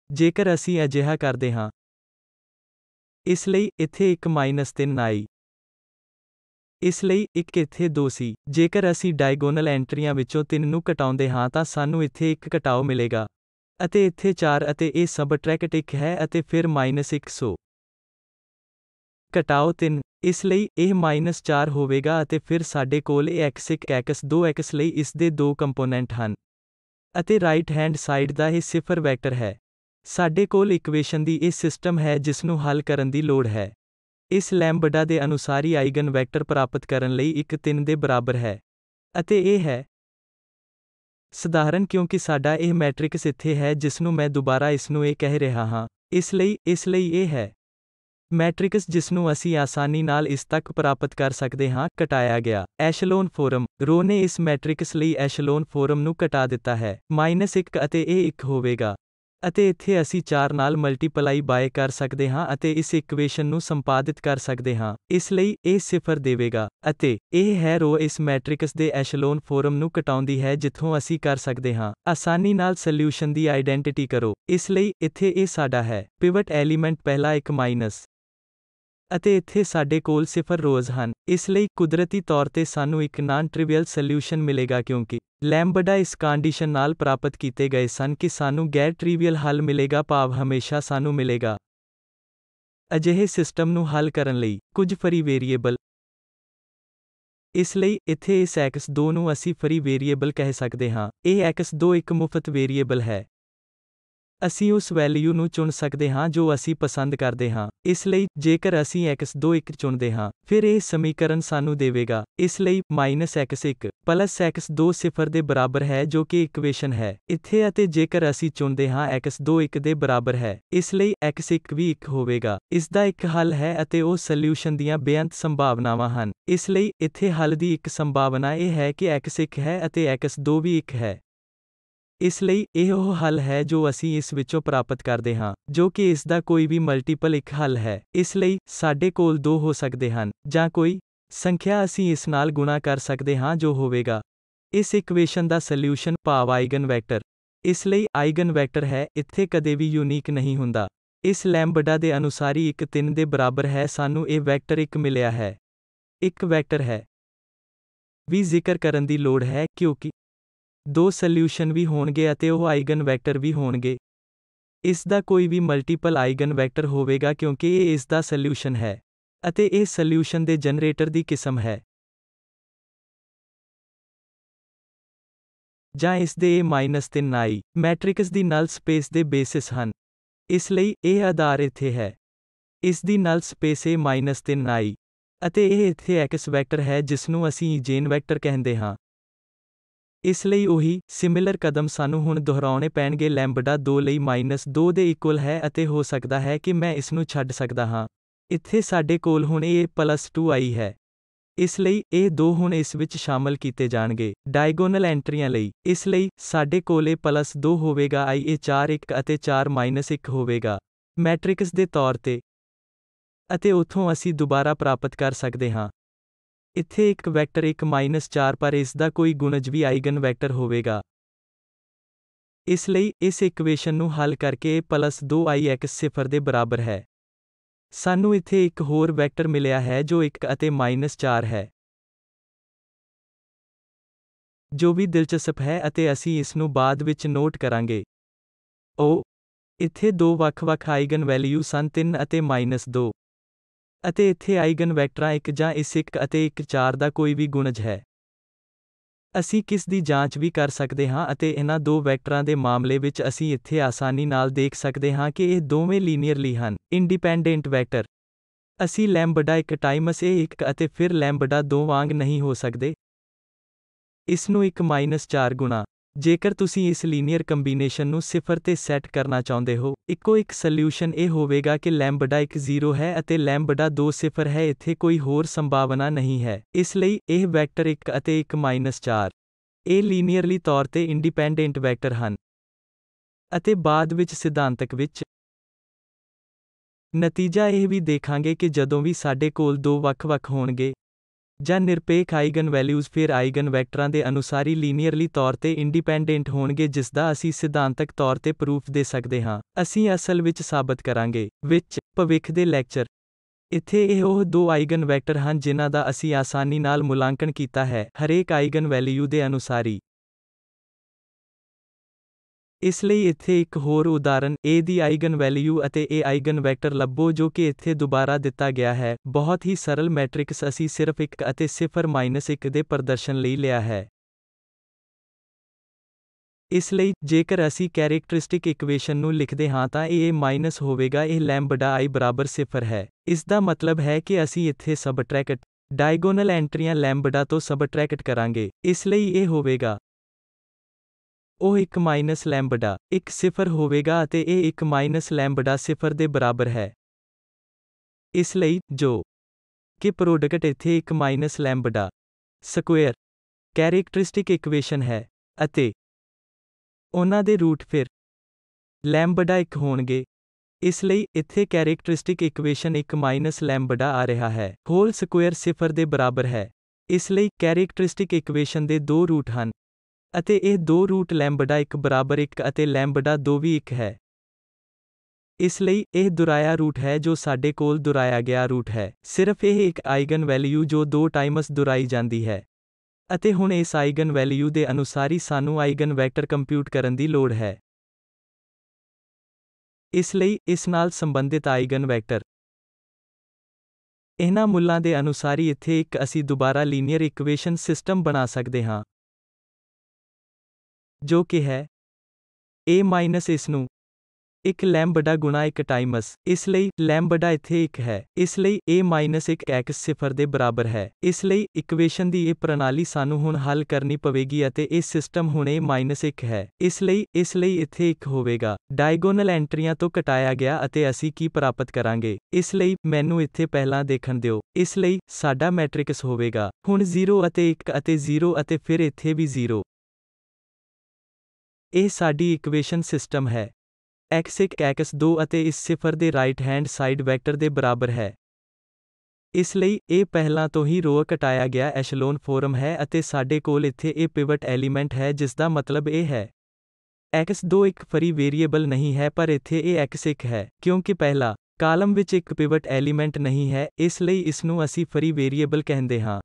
ਜੇਕਰ ਅਸੀਂ ਅਜਿਹਾ ਕਰਦੇ ਹਾਂ, ਇਸ ਲਈ ਇੱਥੇ 1 3 I, ਇਸ ਲਈ 1 ਇੱਥੇ 2 ਸੀ। ਜੇਕਰ ਅਸੀਂ ਡਾਇਗੋਨਲ ਐਂਟਰੀਆਂ ਵਿੱਚੋਂ 3 ਨੂੰ ਘਟਾਉਂਦੇ ਹਾਂ ਤਾਂ ਸਾਨੂੰ ਇੱਥੇ 1 ਘਟਾਓ ਮਿਲੇਗਾ, ਅਤੇ ਇੱਥੇ 4 ਅਤੇ ਇਹ ਸਬਟਰੈਕਟ 1 ਹੈ ਅਤੇ ਫਿਰ -100 ਘਟਾਓ 3, ਇਸ ਲਈ ਇਹ -4 ਹੋਵੇਗਾ ਅਤੇ ਫਿਰ ਸਾਡੇ ਕੋਲ ਇਹ x1 x2 x ਲਈ ਇਸ ਦੇ 2 ਕੰਪੋਨੈਂਟ ਹਨ, ਅਤੇ ਰਾਈਟ ਹੈਂਡ ਸਾਈਡ ਦਾ ਇਹ 0 ਵੈਕਟਰ ਹੈ। ਸਾਡੇ ਕੋਲ ਇਕੁਏਸ਼ਨ ਦੀ ਇਹ ਸਿਸਟਮ ਹੈ ਜਿਸ ਨੂੰ ਹੱਲ ਕਰਨ ਦੀ ਲੋੜ ਹੈ। ਇਸ ਲੈਂਬਡਾ ਦੇ ਅਨੁਸਾਰੀ ਆਈਗਨ ਵੈਕਟਰ ਪ੍ਰਾਪਤ ਕਰਨ ਲਈ 1 3 ਦੇ ਬਰਾਬਰ ਹੈ, ਅਤੇ ਇਹ ਹੈ ਸਧਾਰਨ ਕਿਉਂਕਿ ਸਾਡਾ ਇਹ ਮੈਟ੍ਰਿਕਸ ਇੱਥੇ ਹੈ ਜਿਸ ਨੂੰ ਮੈਂ ਦੁਬਾਰਾ ਇਸ ਨੂੰ ਇਹ ਕਹਿ ਰਿਹਾ ਹਾਂ। ਇਸ ਲਈ ਇਹ ਹੈ ਮੈਟ੍ਰਿਕਸ ਜਿਸ ਨੂੰ ਅਸੀਂ ਆਸਾਨੀ ਨਾਲ ਇਸ ਤੱਕ ਪ੍ਰਾਪਤ ਕਰ ਸਕਦੇ ਹਾਂ। ਘਟਾਇਆ ਗਿਆ ਐਸ਼ਲੋਨ ਫੋਰਮ। ਰੋ ਨੇ ਇਸ ਮੈਟ੍ਰਿਕਸ ਲਈ ਐਸ਼ਲੋਨ ਫੋਰਮ ਨੂੰ ਘਟਾ ਦਿੱਤਾ ਹੈ -1 ਅਤੇ ਇਹ 1 ਹੋਵੇਗਾ, ਅਤੇ ਇੱਥੇ ਅਸੀਂ 4 ਨਾਲ ਮਲਟੀਪਲਾਈ ਬਾਏ ਕਰ ਸਕਦੇ ਹਾਂ ਅਤੇ ਇਸ ਇਕੁਏਸ਼ਨ ਨੂੰ ਸੰਪਾਦਿਤ ਕਰ ਸਕਦੇ ਹਾਂ। ਇਸ ਲਈ ਇਹ 0 ਦੇਵੇਗਾ, ਅਤੇ ਇਹ ਹੈ ਰੋ ਇਸ ਮੈਟ੍ਰਿਕਸ ਦੇ ਐਸ਼ਲੋਨ ਫਾਰਮ ਨੂੰ ਘਟਾਉਂਦੀ ਹੈ ਜਿੱਥੋਂ ਅਸੀਂ ਕਰ ਸਕਦੇ ਹਾਂ। ਆਸਾਨੀ ਨਾਲ ਸੋਲਿਊਸ਼ਨ ਦੀ ਆਈਡੈਂਟੀਟੀ ਕਰੋ। ਇਸ ਲਈ ਇੱਥੇ ਇਹ ਸਾਡਾ ਹੈ। ਪਿਵਟ ਐਲੀਮੈਂਟ ਪਹਿਲਾ ਇੱਕ ਮਾਈਨਸ, ਅਤੇ ਇੱਥੇ ਸਾਡੇ ਕੋਲ 0 ਰੋਜ਼ ਹਨ। ਇਸ ਲਈ ਕੁਦਰਤੀ ਤੌਰ ਤੇ ਸਾਨੂੰ ਇੱਕ ਨਾਨ ਟ੍ਰਿਵੀਅਲ ਸੋਲਿਊਸ਼ਨ ਮਿਲੇਗਾ ਕਿਉਂਕਿ ਲੈਂਬਡਾ ਇਸ ਕੰਡੀਸ਼ਨ ਨਾਲ ਪ੍ਰਾਪਤ ਕੀਤੇ ਗਏ ਸਨ ਕਿ ਸਾਨੂੰ ਗੈਰ ਟ੍ਰਿਵੀਅਲ ਹੱਲ ਮਿਲੇਗਾ, ਭਾਵ ਹਮੇਸ਼ਾ ਸਾਨੂੰ ਮਿਲੇਗਾ। ਅਜਿਹੇ ਸਿਸਟਮ ਨੂੰ ਹੱਲ ਕਰਨ ਲਈ ਕੁਝ ਫਰੀ ਵੇਰੀਏਬਲ। ਇਸ ਲਈ ਇੱਥੇ ਇਸ x2 ਨੂੰ ਅਸੀਂ ਫਰੀ ਵੇਰੀਏਬਲ ਕਹਿ ਸਕਦੇ ਹਾਂ। ਇਹ x2 ਇੱਕ ਮੁਫਤ ਵੇਰੀਏਬਲ ਹੈ। ਅਸੀਂ ਉਸ ਵੈਲਿਊ ਨੂੰ ਚੁਣ ਸਕਦੇ ਹਾਂ ਜੋ ਅਸੀਂ ਪਸੰਦ ਕਰਦੇ ਹਾਂ। ਇਸ ਲਈ ਜੇਕਰ ਅਸੀਂ x2 ਇੱਕ ਚੁਣਦੇ ਹਾਂ, ਫਿਰ ਇਹ ਸਮੀਕਰਨ ਸਾਨੂੰ ਦੇਵੇਗਾ। ਇਸ ਲਈ -x1 ਪਲੱਸ x2 0 ਦੇ ਬਰਾਬਰ ਹੈ ਜੋ ਕਿ ਇਕੁਏਸ਼ਨ ਹੈ ਇੱਥੇ, ਅਤੇ ਜੇਕਰ ਅਸੀਂ ਚੁਣਦੇ ਹਾਂ x2 1 ਦੇ ਬਰਾਬਰ ਹੈ, ਇਸ ਲਈ x1 ਵੀ 1 ਹੋਵੇਗਾ। ਇਸ ਦਾ ਇੱਕ ਹੱਲ ਹੈ ਅਤੇ ਉਹ ਸੋਲਿਊਸ਼ਨ ਦੀਆਂ ਬੇਅੰਤ ਸੰਭਾਵਨਾਵਾਂ ਹਨ। ਇਸ ਲਈ ਇੱਥੇ ਹੱਲ ਦੀ ਇੱਕ ਸੰਭਾਵਨਾ ਇਹ ਹੈ ਕਿ x1 ਹੈ ਅਤੇ x2 ਵੀ 1 ਹੈ। ਇਸ ਲਈ ਇਹ ਉਹ ਹੱਲ ਹੈ ਜੋ ਅਸੀਂ ਇਸ ਵਿੱਚੋਂ ਪ੍ਰਾਪਤ ਕਰਦੇ ਹਾਂ, ਜੋ ਕਿ ਇਸ ਦਾ ਕੋਈ ਵੀ ਮਲਟੀਪਲ ਇੱਕ ਹੱਲ ਹੈ। ਇਸ ਲਈ ਸਾਡੇ ਕੋਲ 2 ਹੋ ਸਕਦੇ ਹਨ, ਜਾਂ ਕੋਈ ਸੰਖਿਆ ਅਸੀਂ ਇਸ ਨਾਲ ਗੁਣਾ ਕਰ ਸਕਦੇ ਹਾਂ ਜੋ ਹੋਵੇਗਾ ਇਸ ਇਕੁਏਸ਼ਨ ਦਾ ਸੋਲਿਊਸ਼ਨ, ਭਾਵ ਆਈਗਨ ਵੈਕਟਰ। ਇਸ ਲਈ ਆਈਗਨ ਵੈਕਟਰ ਹੈ ਇੱਥੇ ਕਦੇ ਵੀ ਯੂਨੀਕ ਨਹੀਂ ਹੁੰਦਾ। ਇਸ ਲੈਂਬਡਾ ਦੇ ਅਨੁਸਾਰੀ 1 3 ਦੇ ਬਰਾਬਰ ਹੈ। ਸਾਨੂੰ ਇਹ ਵੈਕਟਰ 1 ਮਿਲਿਆ ਹੈ। ਇੱਕ ਵੈਕਟਰ ਹੈ ਵੀ ਜ਼ਿਕਰ ਕਰਨ ਦੀ ਲੋੜ ਹੈ ਕਿਉਂਕਿ 2 ਸੋਲਿਊਸ਼ਨ ਵੀ ਹੋਣਗੇ ਅਤੇ ਉਹ ਆਈਗਨ ਵੈਕਟਰ ਵੀ ਹੋਣਗੇ। ਇਸ ਦਾ ਕੋਈ ਵੀ ਮਲਟੀਪਲ ਆਈਗਨ ਵੈਕਟਰ ਹੋਵੇਗਾ ਕਿਉਂਕਿ ਇਹ ਇਸ ਦਾ ਸੋਲਿਊਸ਼ਨ ਹੈ, ਅਤੇ ਇਹ ਸੋਲਿਊਸ਼ਨ ਦੇ ਜਨਰੇਟਰ ਦੀ ਕਿਸਮ ਹੈ, ਜਾਂ ਇਸ ਦੇ A-3i ਮੈਟ੍ਰਿਕਸ ਦੀ ਨਲ ਸਪੇਸ ਦੇ ਬੇਸਿਸ ਹਨ। ਇਸ ਲਈ ਇਹ ਆਧਾਰ ਇੱਥੇ ਹੈ। ਇਸ ਦੀ ਨਲ ਸਪੇਸ A-3i, ਅਤੇ ਇਹ ਇੱਥੇ x ਵੈਕਟਰ ਹੈ ਜਿਸਨੂੰ ਅਸੀਂ ਈਜੇਨ ਵੈਕਟਰ ਕਹਿੰਦੇ ਹਾਂ। ਇਸ ਲਈ ਉਹੀ ਸਿਮਿਲਰ ਕਦਮ ਸਾਨੂੰ ਹੁਣ ਦੁਹਰਾਉਣੇ ਪੈਣਗੇ। ਲੈਂਬਡਾ 2 ਲਈ -2 ਦੇ ਇਕੁਅਲ ਹੈ ਅਤੇ ਹੋ ਸਕਦਾ ਹੈ ਕਿ ਮੈਂ ਇਸ ਨੂੰ ਛੱਡ ਸਕਦਾ ਹਾਂ। ਇੱਥੇ ਸਾਡੇ ਕੋਲ ਹੁਣ A+2i ਹੈ। ਇਸ ਲਈ ਇਹ 2 ਹੁਣ ਇਸ ਵਿੱਚ ਸ਼ਾਮਲ ਕੀਤੇ ਜਾਣਗੇ ਡਾਇਗੋਨਲ ਐਂਟਰੀਆਂ ਲਈ। ਇਸ ਲਈ ਸਾਡੇ ਕੋਲ A+2 ਹੋਵੇਗਾ i A4 1 ਅਤੇ 4 -1 ਹੋਵੇਗਾ ਮੈਟ੍ਰਿਕਸ ਦੇ ਤੌਰ ਤੇ, ਅਤੇ ਉੱਥੋਂ ਅਸੀਂ ਦੁਬਾਰਾ ਪ੍ਰਾਪਤ ਕਰ ਸਕਦੇ ਹਾਂ। ਇੱਥੇ ਇੱਕ ਵੈਕਟਰ 1 4 ਪਰ ਇਸ ਦਾ ਕੋਈ ਗੁਣਜ ਵੀ ਆਈਗਨ ਵੈਕਟਰ ਹੋਵੇਗਾ। ਇਸ ਲਈ ਇਸ ਇਕੁਏਸ਼ਨ ਨੂੰ ਹੱਲ ਕਰਕੇ A+2ix 0 ਦੇ ਬਰਾਬਰ ਹੈ। ਸਾਨੂੰ ਇੱਥੇ ਇੱਕ ਹੋਰ ਵੈਕਟਰ ਮਿਲਿਆ ਹੈ ਜੋ 1 ਅਤੇ -4 ਹੈ, ਜੋ ਵੀ ਦਿਲਚਸਪ ਹੈ ਅਤੇ ਅਸੀਂ ਇਸ ਨੂੰ ਬਾਅਦ ਵਿੱਚ ਨੋਟ ਕਰਾਂਗੇ। ਇੱਥੇ 2 ਵੱਖ-ਵੱਖ ਆਈਗਨ ਵੈਲਿਊ ਸਨ 3 ਅਤੇ -2। ਅਤੇ ਇੱਥੇ ਆਈਗਨ ਵੈਕਟਰਾਂ 1 ਜਾਂ ਇਸ 1 ਅਤੇ 1 4 ਦਾ ਕੋਈ ਵੀ ਗੁਣਜ ਹੈ। ਅਸੀਂ ਕਿਸ ਦੀ ਜਾਂਚ ਵੀ ਕਰ ਸਕਦੇ ਹਾਂ ਅਤੇ ਇਹਨਾਂ 2 ਵੈਕਟਰਾਂ ਦੇ ਮਾਮਲੇ ਵਿੱਚ ਅਸੀਂ ਇੱਥੇ ਆਸਾਨੀ ਨਾਲ ਦੇਖ ਸਕਦੇ ਹਾਂ ਕਿ ਇਹ ਦੋਵੇਂ ਲੀਨੀਅਰਲੀ ਹਨ ਇੰਡੀਪੈਂਡੈਂਟ ਵੈਕਟਰ। ਅਸੀਂ ਲੈਂਬਡਾ 1 ਟਾਈਮਸ A1 ਅਤੇ ਫਿਰ ਲੈਂਬਡਾ 2 ਵਾਂਗ ਨਹੀਂ ਹੋ ਸਕਦੇ। ਇਸ ਨੂੰ 1 4 ਗੁਣਾ। ਜੇਕਰ ਤੁਸੀਂ ਇਸ ਲੀਨੀਅਰ ਕੰਬੀਨੇਸ਼ਨ ਨੂੰ 0 ਤੇ ਸੈੱਟ ਕਰਨਾ ਚਾਹੁੰਦੇ ਹੋ, ਇੱਕੋ ਇੱਕ ਸੋਲਿਊਸ਼ਨ ਇਹ ਹੋਵੇਗਾ ਕਿ ਲੈਂਬਡਾ 1 0 ਹੈ ਅਤੇ ਲੈਂਬਡਾ 2 0 ਹੈ। ਇੱਥੇ ਕੋਈ ਹੋਰ ਸੰਭਾਵਨਾ ਨਹੀਂ ਹੈ। ਇਸ ਲਈ ਇਹ ਵੈਕਟਰ 1 ਅਤੇ 1 4 ਇਹ ਲੀਨੀਅਰਲੀ ਤੌਰ ਤੇ ਇੰਡੀਪੈਂਡੈਂਟ ਵੈਕਟਰ ਹਨ। ਅਤੇ ਬਾਅਦ ਵਿੱਚ ਸਿਧਾਂਤਕ ਵਿੱਚ ਨਤੀਜਾ ਇਹ ਵੀ ਦੇਖਾਂਗੇ ਕਿ ਜਦੋਂ ਵੀ ਸਾਡੇ ਕੋਲ 2 ਵੱਖ-ਵੱਖ ਹੋਣਗੇ ਜਾਂ ਨਿਰਪੇਖ ਆਈਗਨ ਵੈਲਿਊਜ਼, ਫਿਰ ਆਈਗਨ ਵੈਕਟਰਾਂ ਦੇ ਅਨੁਸਾਰੀ ਲੀਨੀਅਰਲੀ ਤੌਰ ਤੇ ਇੰਡੀਪੈਂਡੈਂਟ ਹੋਣਗੇ, ਜਿਸ ਦਾ ਅਸੀਂ ਸਿਧਾਂਤਕ ਤੌਰ ਤੇ ਪ੍ਰੂਫ ਦੇ ਸਕਦੇ ਹਾਂ। ਅਸੀਂ ਅਸਲ ਵਿੱਚ ਸਾਬਤ ਕਰਾਂਗੇ ਵਿੱਚ ਭਵਿੱਖ ਦੇ ਲੈਕਚਰ। ਇੱਥੇ ਇਹ ਉਹ 2 ਆਈਗਨ ਵੈਕਟਰ ਹਨ ਜਿਨ੍ਹਾਂ ਦਾ ਅਸੀਂ ਆਸਾਨੀ ਨਾਲ ਮੁਲਾਂਕਣ ਕੀਤਾ ਹੈ, ਹਰੇਕ ਆਈਗਨ ਵੈਲਿਊ ਦੇ ਅਨੁਸਾਰੀ। ਇਸ ਲਈ ਇੱਥੇ ਇੱਕ ਹੋਰ ਉਦਾਹਰਨ A ਦੀ ਆਈਗਨ ਵੈਲਿਊ ਅਤੇ A ਆਈਗਨ ਵੈਕਟਰ ਲੱਭੋ ਜੋ ਕਿ ਇੱਥੇ ਦੁਬਾਰਾ ਦਿੱਤਾ ਗਿਆ ਹੈ। ਬਹੁਤ ਹੀ ਸਰਲ ਮੈਟ੍ਰਿਕਸ ਅਸੀਂ ਸਿਰਫ 1 ਅਤੇ 0 -1 ਦੇ ਪ੍ਰਦਰਸ਼ਨ ਲਈ ਲਿਆ ਹੈ। ਇਸ ਲਈ ਜੇਕਰ ਅਸੀਂ ਕੈਰੇਕਟਰਿਸਟਿਕ ਇਕੁਏਸ਼ਨ ਨੂੰ ਲਿਖਦੇ ਹਾਂ ਤਾਂ ਇਹ ਹੋਵੇਗਾ। ਇਹ ਲੈਂਬਡਾ i ਬਰਾਬਰ 0 ਹੈ। ਇਸ ਦਾ ਮਤਲਬ ਹੈ ਕਿ ਅਸੀਂ ਇੱਥੇ ਸਬਟਰੈਕਟ ਡਾਇਗੋਨਲ ਐਂਟਰੀਆਂ ਲੈਂਬਡਾ ਤੋਂ ਸਬਟਰੈਕਟ ਕਰਾਂਗੇ। ਇਸ ਲਈ ਇਹ ਹੋਵੇਗਾ ਉਹ 1 ਲੈਂਬਡਾ 1 0 ਹੋਵੇਗਾ ਅਤੇ ਇਹ 1 ਲੈਂਬਡਾ 0 ਦੇ ਬਰਾਬਰ ਹੈ। ਇਸ ਲਈ ਜੋ ਕਿ ਪ੍ਰੋਡਕਟ ਇੱਥੇ 1 ਲੈਂਬਡਾ ਸਕੁਏਅਰ ਕੈਰੇਕਟਰਿਸਟਿਕ ਇਕੁਏਸ਼ਨ ਹੈ, ਅਤੇ ਉਹਨਾਂ ਦੇ ਰੂਟ ਫਿਰ ਲੈਂਬਡਾ 1 ਹੋਣਗੇ। ਇਸ ਲਈ ਇੱਥੇ ਕੈਰੇਕਟਰਿਸਟਿਕ ਇਕੁਏਸ਼ਨ 1 ਮਾਈਨਸ ਲੈਂਬਡਾ ਆ ਰਿਹਾ ਹੈ। ਹੋਲ ਸਕੁਏਅਰ 0 ਦੇ ਬਰਾਬਰ ਹੈ। ਇਸ ਲਈ ਕੈਰੇਕਟਰਿਸਟਿਕ ਇਕੁਏਸ਼ਨ ਦੇ ਦੋ ਰੂਟ ਹਨ। ਅਤੇ ਇਹ ਦੋ ਰੂਟ ਲੈਂਬਡਾ 1 ਬਰਾਬਰ 1 ਅਤੇ ਲੈਂਬਡਾ 2 ਵੀ 1 ਹੈ। ਇਸ ਲਈ ਇਹ ਦੁਹਰਾਇਆ ਰੂਟ ਹੈ ਜੋ ਸਾਡੇ ਕੋਲ ਦੁਹਰਾਇਆ ਗਿਆ ਰੂਟ ਹੈ। ਸਿਰਫ ਇਹ ਇੱਕ ਆਈਗਨ ਵੈਲਿਊ ਜੋ 2 ਟਾਈਮਸ ਦੁਹਰਾਈ ਜਾਂਦੀ ਹੈ। ਅਤੇ ਹੁਣ ਇਸ ਆਈਗਨ ਵੈਲਿਊ ਦੇ ਅਨੁਸਾਰੀ ਸਾਨੂੰ ਆਈਗਨ ਵੈਕਟਰ ਕੰਪਿਊਟ ਕਰਨ ਦੀ ਲੋੜ ਹੈ। ਇਸ ਲਈ ਇਸ ਨਾਲ ਸੰਬੰਧਿਤ ਆਈਗਨ ਵੈਕਟਰ ਇਹਨਾਂ ਮੁੱਲਾਂ ਦੇ ਅਨੁਸਾਰੀ ਇੱਥੇ ਇੱਕ ਅਸੀਂ ਦੁਬਾਰਾ ਲੀਨੀਅਰ ਇਕੁਏਸ਼ਨ ਸਿਸਟਮ ਬਣਾ ਸਕਦੇ ਹਾਂ ਜੋ ਕਿ ਹੈ A ਮਾਈਨਸ ਇਸ ਨੂੰ 1 ਲੈਂਬਡਾ ਗੁਣਾ 1 ਟਾਈਮਸ। ਇਸ ਲਈ ਲੈਂਬਡਾ ਇੱਥੇ 1 ਹੈ। ਇਸ ਲਈ A ਮਾਈਨਸ 1 x 0 ਦੇ ਬਰਾਬਰ ਹੈ। ਇਸ ਲਈ ਇਕੁਏਸ਼ਨ ਦੀ ਇਹ ਪ੍ਰਣਾਲੀ ਸਾਨੂੰ ਹੁਣ ਹੱਲ ਕਰਨੀ ਪਵੇਗੀ ਅਤੇ ਇਹ ਸਿਸਟਮ ਹੁਣ A ਮਾਈਨਸ 1 ਹੈ। ਇਸ ਲਈ ਇੱਥੇ 1 ਹੋਵੇਗਾ। ਡਾਇਗੋਨਲ ਐਂਟਰੀਆਂ ਤੋਂ ਘਟਾਇਆ ਗਿਆ ਅਤੇ ਅਸੀਂ ਕੀ ਪ੍ਰਾਪਤ ਕਰਾਂਗੇ? ਇਸ ਲਈ ਮੈਨੂੰ ਇੱਥੇ ਪਹਿਲਾਂ ਦੇਖਣ ਦਿਓ। ਇਸ ਲਈ ਸਾਡਾ ਮੈਟ੍ਰਿਕਸ ਹੋਵੇਗਾ ਹੁਣ 0 ਅਤੇ 1 ਅਤੇ 0 ਅਤੇ ਫਿਰ ਇੱਥੇ ਵੀ 0। ਇਹ ਸਾਡੀ ਇਕੁਏਸ਼ਨ ਸਿਸਟਮ ਹੈ। x1 x2 ਅਤੇ ਇਸ 0 ਦੇ ਰਾਈਟ ਹੈਂਡ ਸਾਈਡ ਵੈਕਟਰ ਦੇ ਬਰਾਬਰ ਹੈ। ਇਸ ਲਈ ਇਹ ਪਹਿਲਾਂ ਤੋਂ ਹੀ ਰੋ ਘਟਾਇਆ ਗਿਆ ਐਸ਼ਲੋਨ ਫਾਰਮ ਹੈ ਅਤੇ ਸਾਡੇ ਕੋਲ ਇੱਥੇ ਇਹ ਪਿਵਟ ਐਲੀਮੈਂਟ ਹੈ ਜਿਸ ਦਾ ਮਤਲਬ ਇਹ ਹੈ x2 ਇੱਕ ਫਰੀ ਵੇਰੀਏਬਲ ਨਹੀਂ ਹੈ ਪਰ ਇੱਥੇ ਇਹ x1 ਹੈ। ਕਿਉਂਕਿ ਪਹਿਲਾ ਕਾਲਮ ਵਿੱਚ ਇੱਕ ਪਿਵਟ ਐਲੀਮੈਂਟ ਨਹੀਂ ਹੈ ਇਸ ਲਈ ਇਸ ਨੂੰ ਅਸੀਂ ਫਰੀ ਵੇਰੀਏਬਲ ਕਹਿੰਦੇ ਹਾਂ।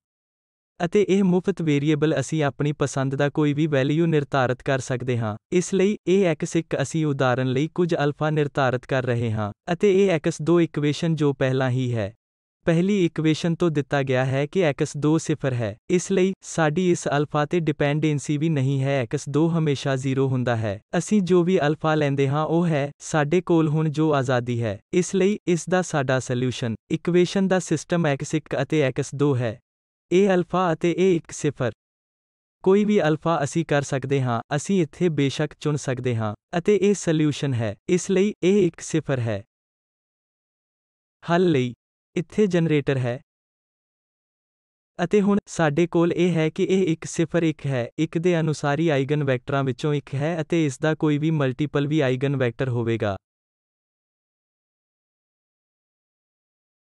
ਅਤੇ ਇਹ ਮੁਫਤ ਵੇਰੀਏਬਲ ਅਸੀਂ ਆਪਣੀ ਪਸੰਦ ਦਾ ਕੋਈ ਵੀ ਵੈਲਿਊ ਨਿਰਧਾਰਤ ਕਰ ਸਕਦੇ ਹਾਂ। ਇਸ ਲਈ ਇਹ x1 ਅਸੀਂ ਉਦਾਹਰਨ ਲਈ ਕੁਝ ਅਲਫਾ ਨਿਰਧਾਰਤ ਕਰ ਰਹੇ ਹਾਂ ਅਤੇ ਇਹ x2 ਇਕੁਏਸ਼ਨ ਜੋ ਪਹਿਲਾਂ ਹੀ ਹੈ। ਪਹਿਲੀ ਇਕੁਏਸ਼ਨ ਤੋਂ ਦਿੱਤਾ ਗਿਆ ਹੈ ਕਿ x2 0 ਹੈ। ਇਸ ਲਈ ਸਾਡੀ ਇਸ ਅਲਫਾ ਤੇ ਡਿਪੈਂਡੈਂਸੀ ਵੀ ਨਹੀਂ ਹੈ। x2 ਹਮੇਸ਼ਾ 0 ਹੁੰਦਾ ਹੈ। ਅਸੀਂ ਜੋ ਵੀ ਅਲਫਾ ਲੈਂਦੇ ਹਾਂ ਉਹ ਹੈ। ਸਾਡੇ ਕੋਲ ਹੁਣ ਜੋ ਆਜ਼ਾਦੀ ਹੈ। ਇਸ ਲਈ ਇਸ ਦਾ ਸਾਡਾ ਸੋਲੂਸ਼ਨ ਇਕੁਏਸ਼ਨ ਦਾ ਸਿਸਟਮ x1 ਅਤੇ x2 ਹੈ। ਇਹ ਅਲਫਾ ਅਤੇ ਇਹ 1 0 ਕੋਈ ਵੀ ਅਲਫਾ ਅਸੀਂ ਕਰ ਸਕਦੇ ਹਾਂ। ਅਸੀਂ ਇੱਥੇ ਬੇਸ਼ੱਕ ਚੁਣ ਸਕਦੇ ਹਾਂ ਅਤੇ ਇਹ ਸੋਲੂਸ਼ਨ ਹੈ। ਇਸ ਲਈ ਇਹ 1 0 ਹੈ। ਹੱਲ ਲਈ ਇੱਥੇ ਜਨਰੇਟਰ ਹੈ ਅਤੇ ਹੁਣ ਸਾਡੇ ਕੋਲ ਇਹ ਹੈ ਕਿ ਇਹ 1 0 1 ਹੈ। 1 ਦੇ ਅਨੁਸਾਰੀ ਆਈਗਨ ਵੈਕਟਰਾਂ ਵਿੱਚੋਂ 1 ਹੈ ਅਤੇ ਇਸ ਦਾ ਕੋਈ ਵੀ ਮਲਟੀਪਲ ਵੀ ਆਈਗਨ ਵੈਕਟਰ ਹੋਵੇਗਾ।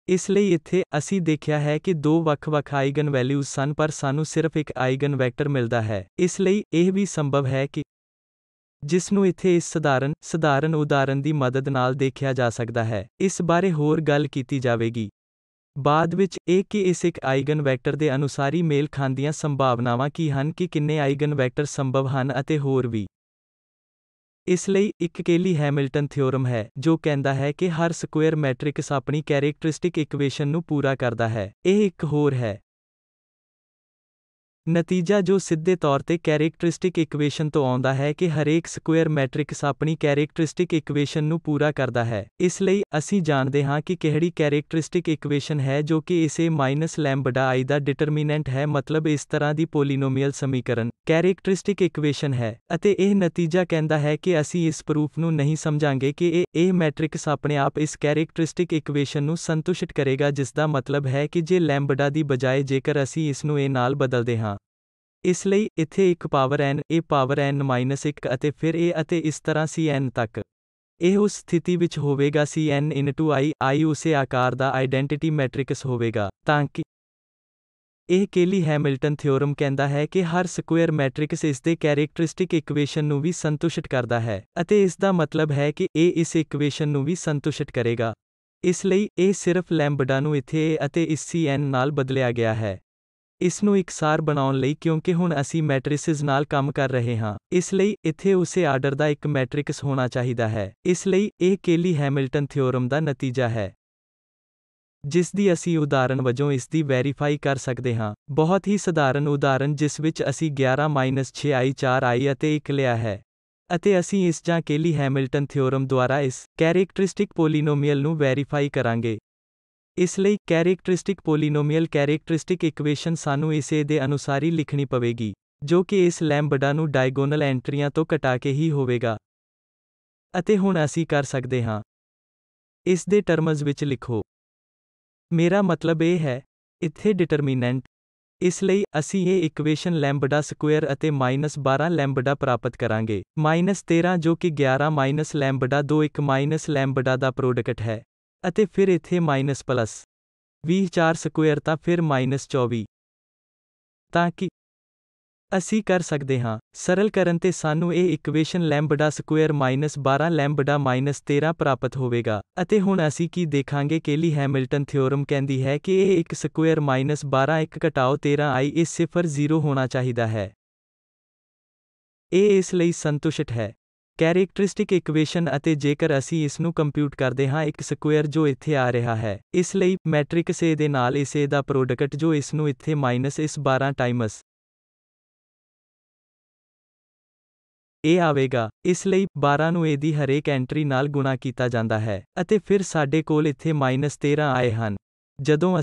ਇਸ ਲਈ ਇੱਥੇ ਅਸੀਂ ਦੇਖਿਆ ਹੈ ਕਿ ਦੋ ਵੱਖ-ਵੱਖ ਆਈਗਨ ਵੈਲਿਊਜ਼ ਸਨ ਪਰ ਸਾਨੂੰ ਸਿਰਫ ਇੱਕ ਆਈਗਨ ਵੈਕਟਰ ਮਿਲਦਾ ਹੈ। ਇਸ ਲਈ ਇਹ ਵੀ ਸੰਭਵ ਹੈ ਕਿ ਜਿਸ ਨੂੰ ਇੱਥੇ ਇਸ ਸਧਾਰਨ ਉਦਾਹਰਨ ਦੀ ਮਦਦ ਨਾਲ ਦੇਖਿਆ ਜਾ ਸਕਦਾ ਹੈ। ਇਸ ਬਾਰੇ ਹੋਰ ਗੱਲ ਕੀਤੀ ਜਾਵੇਗੀ ਬਾਅਦ ਵਿੱਚ ਇਹ ਕਿ ਇਸ ਇੱਕ ਆਈਗਨ ਵੈਕਟਰ ਦੇ ਅਨੁਸਾਰੀ ਮੇਲ ਖਾਂਦੀਆਂ ਸੰਭਾਵਨਾਵਾਂ ਕੀ ਹਨ ਕਿ ਕਿੰਨੇ ਆਈਗਨ ਵੈਕਟਰ ਸੰਭਵ ਹਨ ਅਤੇ ਹੋਰ ਵੀ। ਇਸ ਲਈ ਇੱਕ ਕੇਲੀ ਹੈਮਿਲਟਨ ਥਿਓਰਮ ਹੈ ਜੋ ਕਹਿੰਦਾ ਹੈ ਕਿ ਹਰ ਸਕੁਏਅਰ ਮੈਟ੍ਰਿਕਸ ਆਪਣੀ ਕੈਰੇਕਟਰਿਸਟਿਕ ਇਕੁਏਸ਼ਨ ਨੂੰ ਪੂਰਾ ਕਰਦਾ ਹੈ। ਇਹ ਇੱਕ ਹੋਰ ਹੈ ਨਤੀਜਾ ਜੋ ਸਿੱਧੇ ਤੌਰ ਤੇ ਕੈਰੇਕਟਰਿਸਟਿਕ ਇਕੁਏਸ਼ਨ ਤੋਂ ਆਉਂਦਾ ਹੈ ਕਿ ਹਰੇਕ ਸਕੁਏਅਰ ਮੈਟ੍ਰਿਕਸ ਆਪਣੀ ਕੈਰੇਕਟਰਿਸਟਿਕ ਇਕੁਏਸ਼ਨ ਨੂੰ ਪੂਰਾ ਕਰਦਾ ਹੈ। ਇਸ ਲਈ ਅਸੀਂ ਜਾਣਦੇ ਹਾਂ ਕਿ ਕਿਹੜੀ ਕੈਰੇਕਟਰਿਸਟਿਕ ਇਕੁਏਸ਼ਨ ਹੈ ਜੋ ਕਿ ਇਸ A ਮਾਈਨਸ ਲੈਂਬਡਾ i ਦਾ ਡਿਟਰਮੀਨੈਂਟ ਹੈ ਮਤਲਬ ਇਸ ਤਰ੍ਹਾਂ ਦੀ ਪੋਲੀਨੋਮੀਅਲ ਸਮੀਕਰਨ ਕੈਰੇਕਟਰਿਸਟਿਕ ਇਕੁਏਸ਼ਨ ਹੈ। ਅਤੇ ਇਹ ਨਤੀਜਾ ਕਹਿੰਦਾ ਹੈ ਕਿ ਅਸੀਂ ਇਸ ਪ੍ਰੂਫ ਨੂੰ ਨਹੀਂ ਸਮਝਾਂਗੇ ਕਿ ਇਹ ਮੈਟ੍ਰਿਕਸ ਆਪਣੇ ਆਪ ਇਸ ਕੈਰੇਕਟਰਿਸਟਿਕ ਇਕੁਏਸ਼ਨ ਨੂੰ ਸੰਤੁਸ਼ਟ ਕਰੇਗਾ ਜਿਸ ਦਾ ਮਤਲਬ ਹੈ ਕਿ ਜੇ ਲੈਂਬਡਾ ਦੀ ਬਜਾਏ ਜੇਕਰ ਅਸੀਂ ਇਸ ਨੂੰ A ਨਾਲ ਬਦਲਦੇ ਹਾਂ। ਇਸ ਲਈ ਇੱਥੇ 1 power n A power n minus 1 ਅਤੇ ਫਿਰ A ਅਤੇ ਇਸ ਤਰ੍ਹਾਂ Cn ਤੱਕ। ਇਹ ਉਸ ਸਥਿਤੀ ਵਿੱਚ ਹੋਵੇਗਾ Cn ਇਨਟੂ i ਉਸੇ ਆਕਾਰ ਦਾ ਆਈਡੈਂਟਿਟੀ ਮੈਟ੍ਰਿਕਸ ਹੋਵੇਗਾ ਤਾਂ ਕਿ ਇਹ ਕੇਲੀ ਹੈਮਿਲਟਨ ਥਿਓਰਮ ਕਹਿੰਦਾ ਹੈ ਕਿ ਹਰ ਸਕੁਏਅਰ ਮੈਟ੍ਰਿਕਸ ਇਸ ਦੇ ਕੈਰੇਕਟਰਿਸਟਿਕ ਇਕੁਏਸ਼ਨ ਨੂੰ ਵੀ ਸੰਤੁਸ਼ਟ ਕਰਦਾ ਹੈ ਅਤੇ ਇਸ ਦਾ ਮਤਲਬ ਹੈ ਕਿ ਇਹ ਇਸ ਇਕੁਏਸ਼ਨ ਨੂੰ ਵੀ ਸੰਤੁਸ਼ਟ ਕਰੇਗਾ। ਇਸ ਲਈ ਇਹ ਸਿਰਫ ਲੈਂਬਡਾ ਨੂੰ ਇੱਥੇ A ਅਤੇ ਇਸ Cn ਨਾਲ ਬਦਲਿਆ ਗਿਆ ਹੈ। ਇਸ ਨੂੰ ਇਕਸਾਰ ਬਣਾਉਣ ਲਈ ਕਿਉਂਕਿ ਹੁਣ ਅਸੀਂ ਮੈਟ੍ਰਿਸਿਜ਼ ਨਾਲ ਕੰਮ ਕਰ ਰਹੇ ਹਾਂ। ਇਸ ਲਈ ਇੱਥੇ ਉਸੇ ਆਰਡਰ ਦਾ ਇੱਕ ਮੈਟ੍ਰਿਕਸ ਹੋਣਾ ਚਾਹੀਦਾ ਹੈ। ਇਸ ਲਈ ਇਹ ਕੇਲੀ ਹੈਮਿਲਟਨ ਥਿਓਰਮ ਦਾ ਨਤੀਜਾ ਹੈ ਜਿਸ ਦੀ ਅਸੀਂ ਉਦਾਹਰਨ ਵਜੋਂ ਇਸ ਦੀ ਵੈਰੀਫਾਈ ਕਰ ਸਕਦੇ ਹਾਂ। ਬਹੁਤ ਹੀ ਸਧਾਰਨ ਉਦਾਹਰਨ ਜਿਸ ਵਿੱਚ ਅਸੀਂ 11-6i 4i ਅਤੇ 1 ਲਿਆ ਹੈ ਅਤੇ ਅਸੀਂ ਇਸ ਜਾਂ ਕੇਲੀ ਹੈਮਿਲਟਨ ਥਿਓਰਮ ਦੁਆਰਾ ਇਸ ਕੈਰੇਕਟਰਿਸਟਿਕ ਪੋਲੀਨੋਮੀਅਲ ਨੂੰ ਵੈਰੀਫਾਈ ਕਰਾਂਗੇ। ਇਸ ਲਈ ਕੈਰੇਕਟਰਿਸਟਿਕ ਪੋਲੀਨੋਮੀਅਲ ਕੈਰੇਕਟਰਿਸਟਿਕ ਇਕੁਏਸ਼ਨ ਸਾਨੂੰ ਇਸ A ਦੇ ਅਨੁਸਾਰੀ ਲਿਖਣੀ ਪਵੇਗੀ ਜੋ ਕਿ ਇਸ ਲੈਂਬਡਾ ਨੂੰ ਡਾਇਗੋਨਲ ਐਂਟਰੀਆਂ ਤੋਂ ਘਟਾ ਕੇ ਹੀ ਹੋਵੇਗਾ। ਅਤੇ ਹੁਣ ਅਸੀਂ ਕਰ ਸਕਦੇ ਹਾਂ ਇਸ ਦੇ ਟਰਮਜ਼ ਵਿੱਚ ਲਿਖੋ। ਮੇਰਾ ਮਤਲਬ ਇਹ ਹੈ ਇੱਥੇ ਡਿਟਰਮੀਨੈਂਟ ਇਸ ਲਈ ਅਸੀਂ ਇਹ ਇਕੁਏਸ਼ਨ ਲੈਂਬਡਾ ਸਕੁਏਅਰ ਅਤੇ -12 ਲੈਂਬਡਾ ਪ੍ਰਾਪਤ ਕਰਾਂਗੇ। -13 ਜੋ ਕਿ 11 ਮਾਈਨਸ ਲੈਂਬਡਾ 2 1 ਮਾਈਨਸ ਲੈਂਬਡਾ ਦਾ ਪ੍ਰੋਡਕਟ ਹੈ। ਅਤੇ ਫਿਰ ਇੱਥੇ ਮਾਈਨਸ ਪਲੱਸ 20 4 ਸਕੁਏਅਰ ਤਾਂ ਫਿਰ -24। ਤਾਂ ਕਿ ਅਸੀਂ ਕਰ ਸਕਦੇ ਹਾਂ, ਸਰਲ ਕਰਨ ਤੇ ਸਾਨੂੰ ਇਹ ਇਕੁਏਸ਼ਨ ਲੈਂਬਡਾ ਸਕੁਏਅਰ -12 ਲੈਂਬਡਾ -13 ਪ੍ਰਾਪਤ ਹੋਵੇਗਾ। ਅਤੇ ਹੁਣ ਅਸੀਂ ਕੀ ਦੇਖਾਂਗੇ ਕੇਲੀ ਹੈਮਿਲਟਨ ਥਿਓਰਮ ਕਹਿੰਦੀ ਹੈ ਕਿ ਇਹ 1 ਸਕੁਏਅਰ -12 1 ਘਟਾਓ 13 i ਇਹ ਸਿਫਰ 0 ਹੋਣਾ ਚਾਹੀਦਾ ਹੈ। ਇਹ ਇਸ ਲਈ ਸੰਤੁਸ਼ਟ ਹੈ। ਕੈਰੇਕਟਰਿਸਟਿਕ ਇਕੁਏਸ਼ਨ ਅਤੇ ਜੇਕਰ ਅਸੀਂ ਇਸ ਨੂੰ ਕੰਪਿਊਟ ਕਰਦੇ ਹਾਂ 1 ਸਕੁਏਅਰ ਜੋ ਇੱਥੇ ਆ ਰਿਹਾ ਹੈ, ਇਸ ਲਈ ਮੈਟ੍ਰਿਕਸ A ਦੇ ਨਾਲ ਇਸ A ਦਾ ਪ੍ਰੋਡਕਟ ਜੋ ਇਸ ਨੂੰ ਇੱਥੇ ਇਸ 12 ਟਾਈਮਸ ਇਹ ਆਵੇਗਾ। ਇਸ ਲਈ 12 ਨੂੰ A ਦੀ ਹਰੇਕ ਐਂਟਰੀ ਨਾਲ ਗੁਣਾ ਕੀਤਾ ਜਾਂਦਾ ਹੈ। ਅਤੇ ਫਿਰ ਸਾਡੇ ਕੋਲ ਇੱਥੇ -13 ਆਏ ਹਨ। ਜਦੋਂ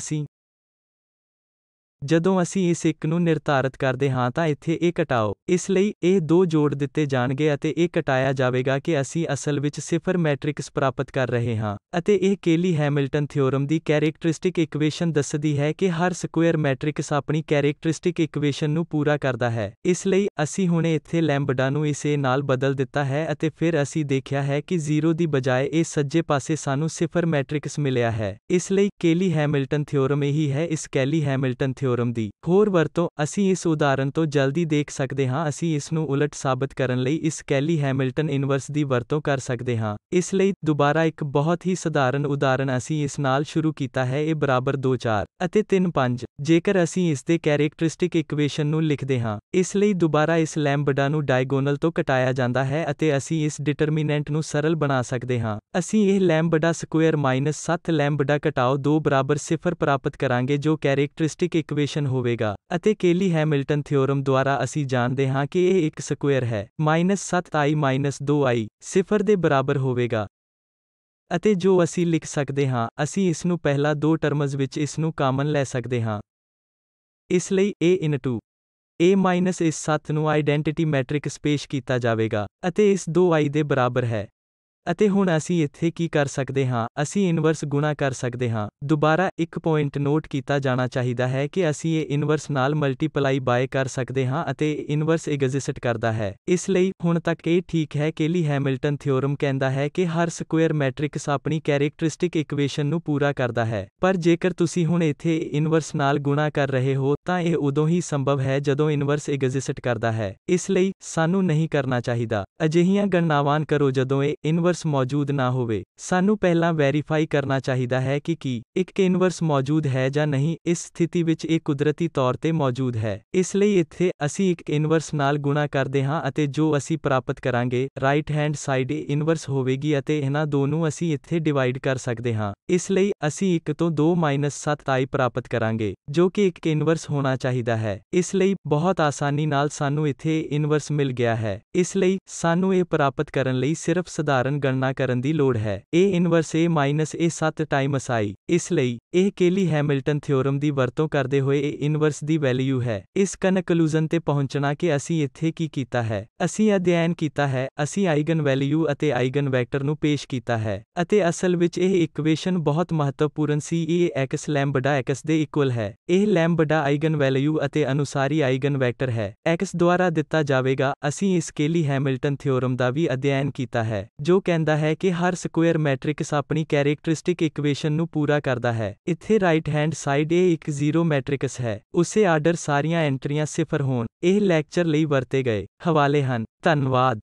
ਅਸੀਂ ਇਸ 1 ਨੂੰ ਨਿਰਧਾਰਤ ਕਰਦੇ ਹਾਂ ਤਾਂ ਇੱਥੇ ਇਹ ਘਟਾਓ। ਇਸ ਲਈ ਇਹ 2 ਜੋੜ ਦਿੱਤੇ ਜਾਣਗੇ ਅਤੇ ਇਹ ਘਟਾਇਆ ਜਾਵੇਗਾ ਕਿ ਅਸੀਂ ਅਸਲ ਵਿੱਚ ਸਿਫਰ ਮੈਟ੍ਰਿਕਸ ਪ੍ਰਾਪਤ ਕਰ ਰਹੇ ਹਾਂ। ਅਤੇ ਇਹ ਕੇਲੀ ਹੈਮਿਲਟਨ ਥਿਓਰਮ ਦੀ ਕੈਰੇਕਟਰਿਸਟਿਕ ਇਕੁਏਸ਼ਨ ਦੱਸਦੀ ਹੈ ਕਿ ਹਰ ਸਕੁਏਅਰ ਮੈਟ੍ਰਿਕਸ ਆਪਣੀ ਕੈਰੇਕਟਰਿਸਟਿਕ ਇਕੁਏਸ਼ਨ ਨੂੰ ਪੂਰਾ ਕਰਦਾ ਹੈ। ਇਸ ਲਈ ਅਸੀਂ ਹੁਣੇ ਇੱਥੇ ਲੈਂਬਡਾ ਨੂੰ ਇਸ A ਨਾਲ ਬਦਲ ਦਿੱਤਾ ਹੈ ਅਤੇ ਫਿਰ ਅਸੀਂ ਦੇਖਿਆ ਹੈ ਕਿ 0 ਦੀ ਬਜਾਏ ਇਹ ਸੱਜੇ ਪਾਸੇ ਸਾਨੂੰ ਸਿਫਰ ਮੈਟ੍ਰਿਕਸ ਮਿਲਿਆ ਹੈ। ਇਸ ਲਈ ਕੇਲੀ ਹੈਮਿਲਟਨ ਥਿਓਰਮ ਇਹੀ ਹੈ ਇਸ ਕੇਲੀ ਹੈਮਿਲਟਨ ਥਿਓਰਮ ਦੀ ਹੋਰ ਵਰਤੋਂ ਅਸੀਂ ਇਸ ਉਦਾਹਰਣ ਤੋਂ ਜਲਦੀ ਦੇਖ ਸਕਦੇ ਹਾਂ। ਅਸੀਂ ਇਸ ਨੂੰ ਉਲਟ ਸਾਬਤ ਕਰਨ ਲਈ ਇਸ ਕੇਲੀ ਹੈਮਿਲਟਨ ਇਨਵਰਸ ਦੀ ਵਰਤੋਂ ਕਰ ਸਕਦੇ ਹਾਂ। ਇਸ ਲਈ ਦੁਬਾਰਾ ਇੱਕ ਬਹੁਤ ਹੀ ਸਧਾਰਨ ਉਦਾਹਰਣ ਅਸੀਂ ਇਸ ਨਾਲ ਸ਼ੁਰੂ ਕੀਤਾ ਹੈ A ਬਰਾਬਰ 2 4 ਅਤੇ 3 5। ਜੇਕਰ ਅਸੀਂ ਇਸ ਦੇ ਕੈਰੇਕਟਰਿਸਟਿਕ ਇਕੁਏਸ਼ਨ ਨੂੰ ਲਿਖਦੇ ਹਾਂ, ਇਸ ਲਈ ਦੁਬਾਰਾ ਇਸ ਲੈਂਬਡਾ ਨੂੰ ਡਾਇਗੋਨਲ ਤੋਂ ਘਟਾਇਆ ਜਾਂਦਾ ਹੈ ਅਤੇ ਅਸੀਂ ਇਸ ਡਿਟਰਮੀਨੈਂਟ ਨੂੰ ਸਰਲ ਬਣਾ ਸਕਦੇ ਹਾਂ। ਅਸੀਂ ਇਹ ਲੈਂਬਡਾ ਸਕੁਏਅਰ -7 ਲੈਂਬਡਾ ਘਟਾਓ 2 ਬਰਾਬਰ 0 ਪ੍ਰਾਪਤ ਕਰਾਂਗੇ ਜੋ ਕੈਰੇਕਟਰਿਸਟਿਕ ਇਕੁਏਸ਼ਨ ਹੋਵੇਗਾ। ਅਤੇ ਕੇਲੀ ਹੈਮਿਲਟਨ ਥਿਓਰਮ ਦੁਆਰਾ ਅਸੀਂ ਜਾਣਦੇ ਹਾਂ ਕਿ ਇਹ 1 ਸਕੁਏਅਰ ਹੈ। -7i 2i 0 ਦੇ ਬਰਾਬਰ ਹੋਵੇਗਾ। ਅਤੇ ਜੋ ਅਸੀਂ ਲਿਖ ਸਕਦੇ ਹਾਂ, ਅਸੀਂ ਇਸ ਨੂੰ ਪਹਿਲਾਂ 2 ਟਰਮਜ਼ ਵਿੱਚ ਇਸ ਨੂੰ ਕਾਮਨ ਲੈ ਸਕਦੇ ਹਾਂ। ਇਸ ਲਈ A ਇਨਟੂ A ਇਸ 7 ਨੂੰ ਆਈਡੈਂਟਿਟੀ ਮੈਟ੍ਰਿਕਸ ਪੇਸ਼ ਕੀਤਾ ਜਾਵੇਗਾ ਅਤੇ ਇਸ 2i ਦੇ ਬਰਾਬਰ ਹੈ। ਅਤੇ ਹੁਣ ਅਸੀਂ ਇੱਥੇ ਕੀ ਕਰ ਸਕਦੇ ਹਾਂ, ਅਸੀਂ ਇਨਵਰਸ ਗੁਣਾ ਕਰ ਸਕਦੇ ਹਾਂ। ਦੁਬਾਰਾ ਇੱਕ ਪੁਆਇੰਟ ਨੋਟ ਕੀਤਾ ਜਾਣਾ ਚਾਹੀਦਾ ਹੈ ਕਿ ਅਸੀਂ ਇਹ ਇਨਵਰਸ ਨਾਲ ਮਲਟੀਪਲਾਈ ਬਾਏ ਕਰ ਸਕਦੇ ਹਾਂ ਅਤੇ ਇਨਵਰਸ ਐਗਜ਼ਿਸਟ ਕਰਦਾ ਹੈ। ਇਸ ਲਈ ਹੁਣ ਤੱਕ ਇਹ ਠੀਕ ਹੈ ਕੇਲੀ ਹੈਮਿਲਟਨ ਥਿਓਰਮ ਕਹਿੰਦਾ ਹੈ ਕਿ ਹਰ ਸਕੁਏਅਰ ਮੈਟ੍ਰਿਕਸ ਆਪਣੀ ਕੈਰੇਕਟਰਿਸਟਿਕ ਇਕੁਏਸ਼ਨ ਨੂੰ ਪੂਰਾ ਕਰਦਾ ਹੈ। ਪਰ ਜੇਕਰ ਤੁਸੀਂ ਹੁਣ ਇੱਥੇ ਇਨਵਰਸ ਨਾਲ ਗੁਣਾ ਕਰ ਰਹੇ ਹੋ ਤਾਂ ਇਹ ਉਦੋਂ ਹੀ ਸੰਭਵ ਹੈ ਜਦੋਂ ਇਨਵਰਸ ਐਗਜ਼ਿਸਟ ਕਰਦਾ ਹੈ। ਇਸ ਲਈ ਸਾਨੂੰ ਨਹੀਂ ਕਰਨਾ ਚਾਹੀਦਾ। ਅਜਿਹੀਆਂ ਗਣਨਾਵਾਂ ਕਰੋ ਜਦੋਂ ਇਹ ਇਨਵਰਸ ਮੌਜੂਦ ਨਾ ਹੋਵੇ। ਸਾਨੂੰ ਪਹਿਲਾਂ ਵੈਰੀਫਾਈ ਕਰਨਾ ਚਾਹੀਦਾ ਹੈ ਕਿ ਕੀ ਇੱਕ ਇਨਵਰਸ ਮੌਜੂਦ ਹੈ ਜਾਂ ਨਹੀਂ। ਇਸ ਸਥਿਤੀ ਵਿੱਚ ਇਹ ਕੁਦਰਤੀ ਤੌਰ ਤੇ ਮੌਜੂਦ ਹੈ। ਇਸ ਲਈ ਇੱਥੇ ਅਸੀਂ ਇੱਕ ਇਨਵਰਸ ਨਾਲ ਗੁਣਾ ਕਰਦੇ ਹਾਂ ਅਤੇ ਜੋ ਅਸੀਂ ਪ੍ਰਾਪਤ ਕਰਾਂਗੇ, ਰਾਈਟ ਹੈਂਡ ਸਾਈਡ ਇਹ ਇਨਵਰਸ ਹੋਵੇਗੀ ਅਤੇ ਇਹਨਾਂ ਦੋ ਨੂੰ ਅਸੀਂ ਇੱਥੇ ਡਿਵਾਈਡ ਕਰ ਸਕਦੇ ਹਾਂ। ਇਸ ਲਈ ਅਸੀਂ 1 ਤੋਂ 2 -7i ਪ੍ਰਾਪਤ ਕਰਾਂਗੇ, ਜੋ ਕਿ ਇੱਕ ਇਨਵਰਸ ਹੋਣਾ ਚਾਹੀਦਾ ਹੈ। ਇਸ ਲਈ ਬਹੁਤ ਆਸਾਨੀ ਨਾਲ ਸਾਨੂੰ ਇੱਥੇ ਇਨਵਰਸ ਮਿਲ ਗਿਆ ਹੈ। ਇਸ ਲਈ ਸਾਨੂੰ ਇਹ ਪ੍ਰਾਪਤ ਕਰਨ ਲਈ ਸਿਰਫ ਸਧਾਰਨ ਗਣਨਾ ਕਰਨ ਦੀ ਲੋੜ ਹੈ। A inverse A A 7 Times i। ਇਸ ਲਈ ਇਹ ਕੇਲੀ ਹੈਮਿਲਟਨ ਥਿਓਰਮ ਦੀ ਵਰਤੋਂ ਕਰਦੇ ਹੋਏ A ਇਨਵਰਸ ਦੀ ਵੈਲਿਊ ਹੈ। ਇਸ ਕਨਕਲੂਜਨ ਤੇ ਪਹੁੰਚਣਾ ਕਿ ਅਸੀਂ ਇੱਥੇ ਕੀ ਕੀਤਾ ਹੈ। ਅਸੀਂ ਅਧਿਐਨ ਕੀਤਾ ਹੈ, ਅਸੀਂ ਆਈਗਨ ਵੈਲਿਊ ਅਤੇ ਆਈਗਨ ਵੈਕਟਰ ਨੂੰ ਪੇਸ਼ ਕੀਤਾ ਹੈ। ਅਤੇ ਅਸਲ ਵਿੱਚ ਇਹ ਇਕੁਏਸ਼ਨ ਬਹੁਤ ਮਹੱਤਵਪੂਰਨ ਸੀ। ਇਹ x ਲੈਂਬਡਾ x ਦੇ ਇਕੁਅਲ ਹੈ। ਇਹ ਲੈਂਬਡਾ ਆਈਗਨ ਵੈਲਿਊ ਅਤੇ ਅਨੁਸਾਰੀ ਆਈਗਨ ਵੈਕਟਰ ਹੈ। x ਦੁਆਰਾ ਦਿੱਤਾ ਜਾਵੇਗਾ। ਅਸੀਂ ਇਸ ਕੇਲੀ ਹੈਮਿਲਟਨ ਥਿਓਰਮ ਦਾ ਵੀ ਅਧਿਐਨ ਕੀਤਾ ਹੈ, ਜੋ ਕਹਿੰਦਾ ਹੈ ਕਿ ਹਰ ਸਕੁਏਅਰ ਮੈਟ੍ਰਿਕਸ ਆਪਣੀ ਕੈਰੇਕਟਰਿਸਟਿਕ ਇਕੁਏਸ਼ਨ ਨੂੰ ਪੂਰਾ ਕਰਦਾ ਹੈ। ਇੱਥੇ ਰਾਈਟ ਹੈਂਡ ਸਾਈਡ ਇਹ ਇੱਕ 0 ਮੈਟ੍ਰਿਕਸ ਹੈ। ਉਸੇ ਆਰਡਰ ਸਾਰੀਆਂ ਐਂਟਰੀਆਂ 0 ਹੋਣ। ਇਹ ਲੈਕਚਰ ਲਈ ਵਰਤੇ ਗਏ ਹਵਾਲੇ ਹਨ। ਧੰਨਵਾਦ।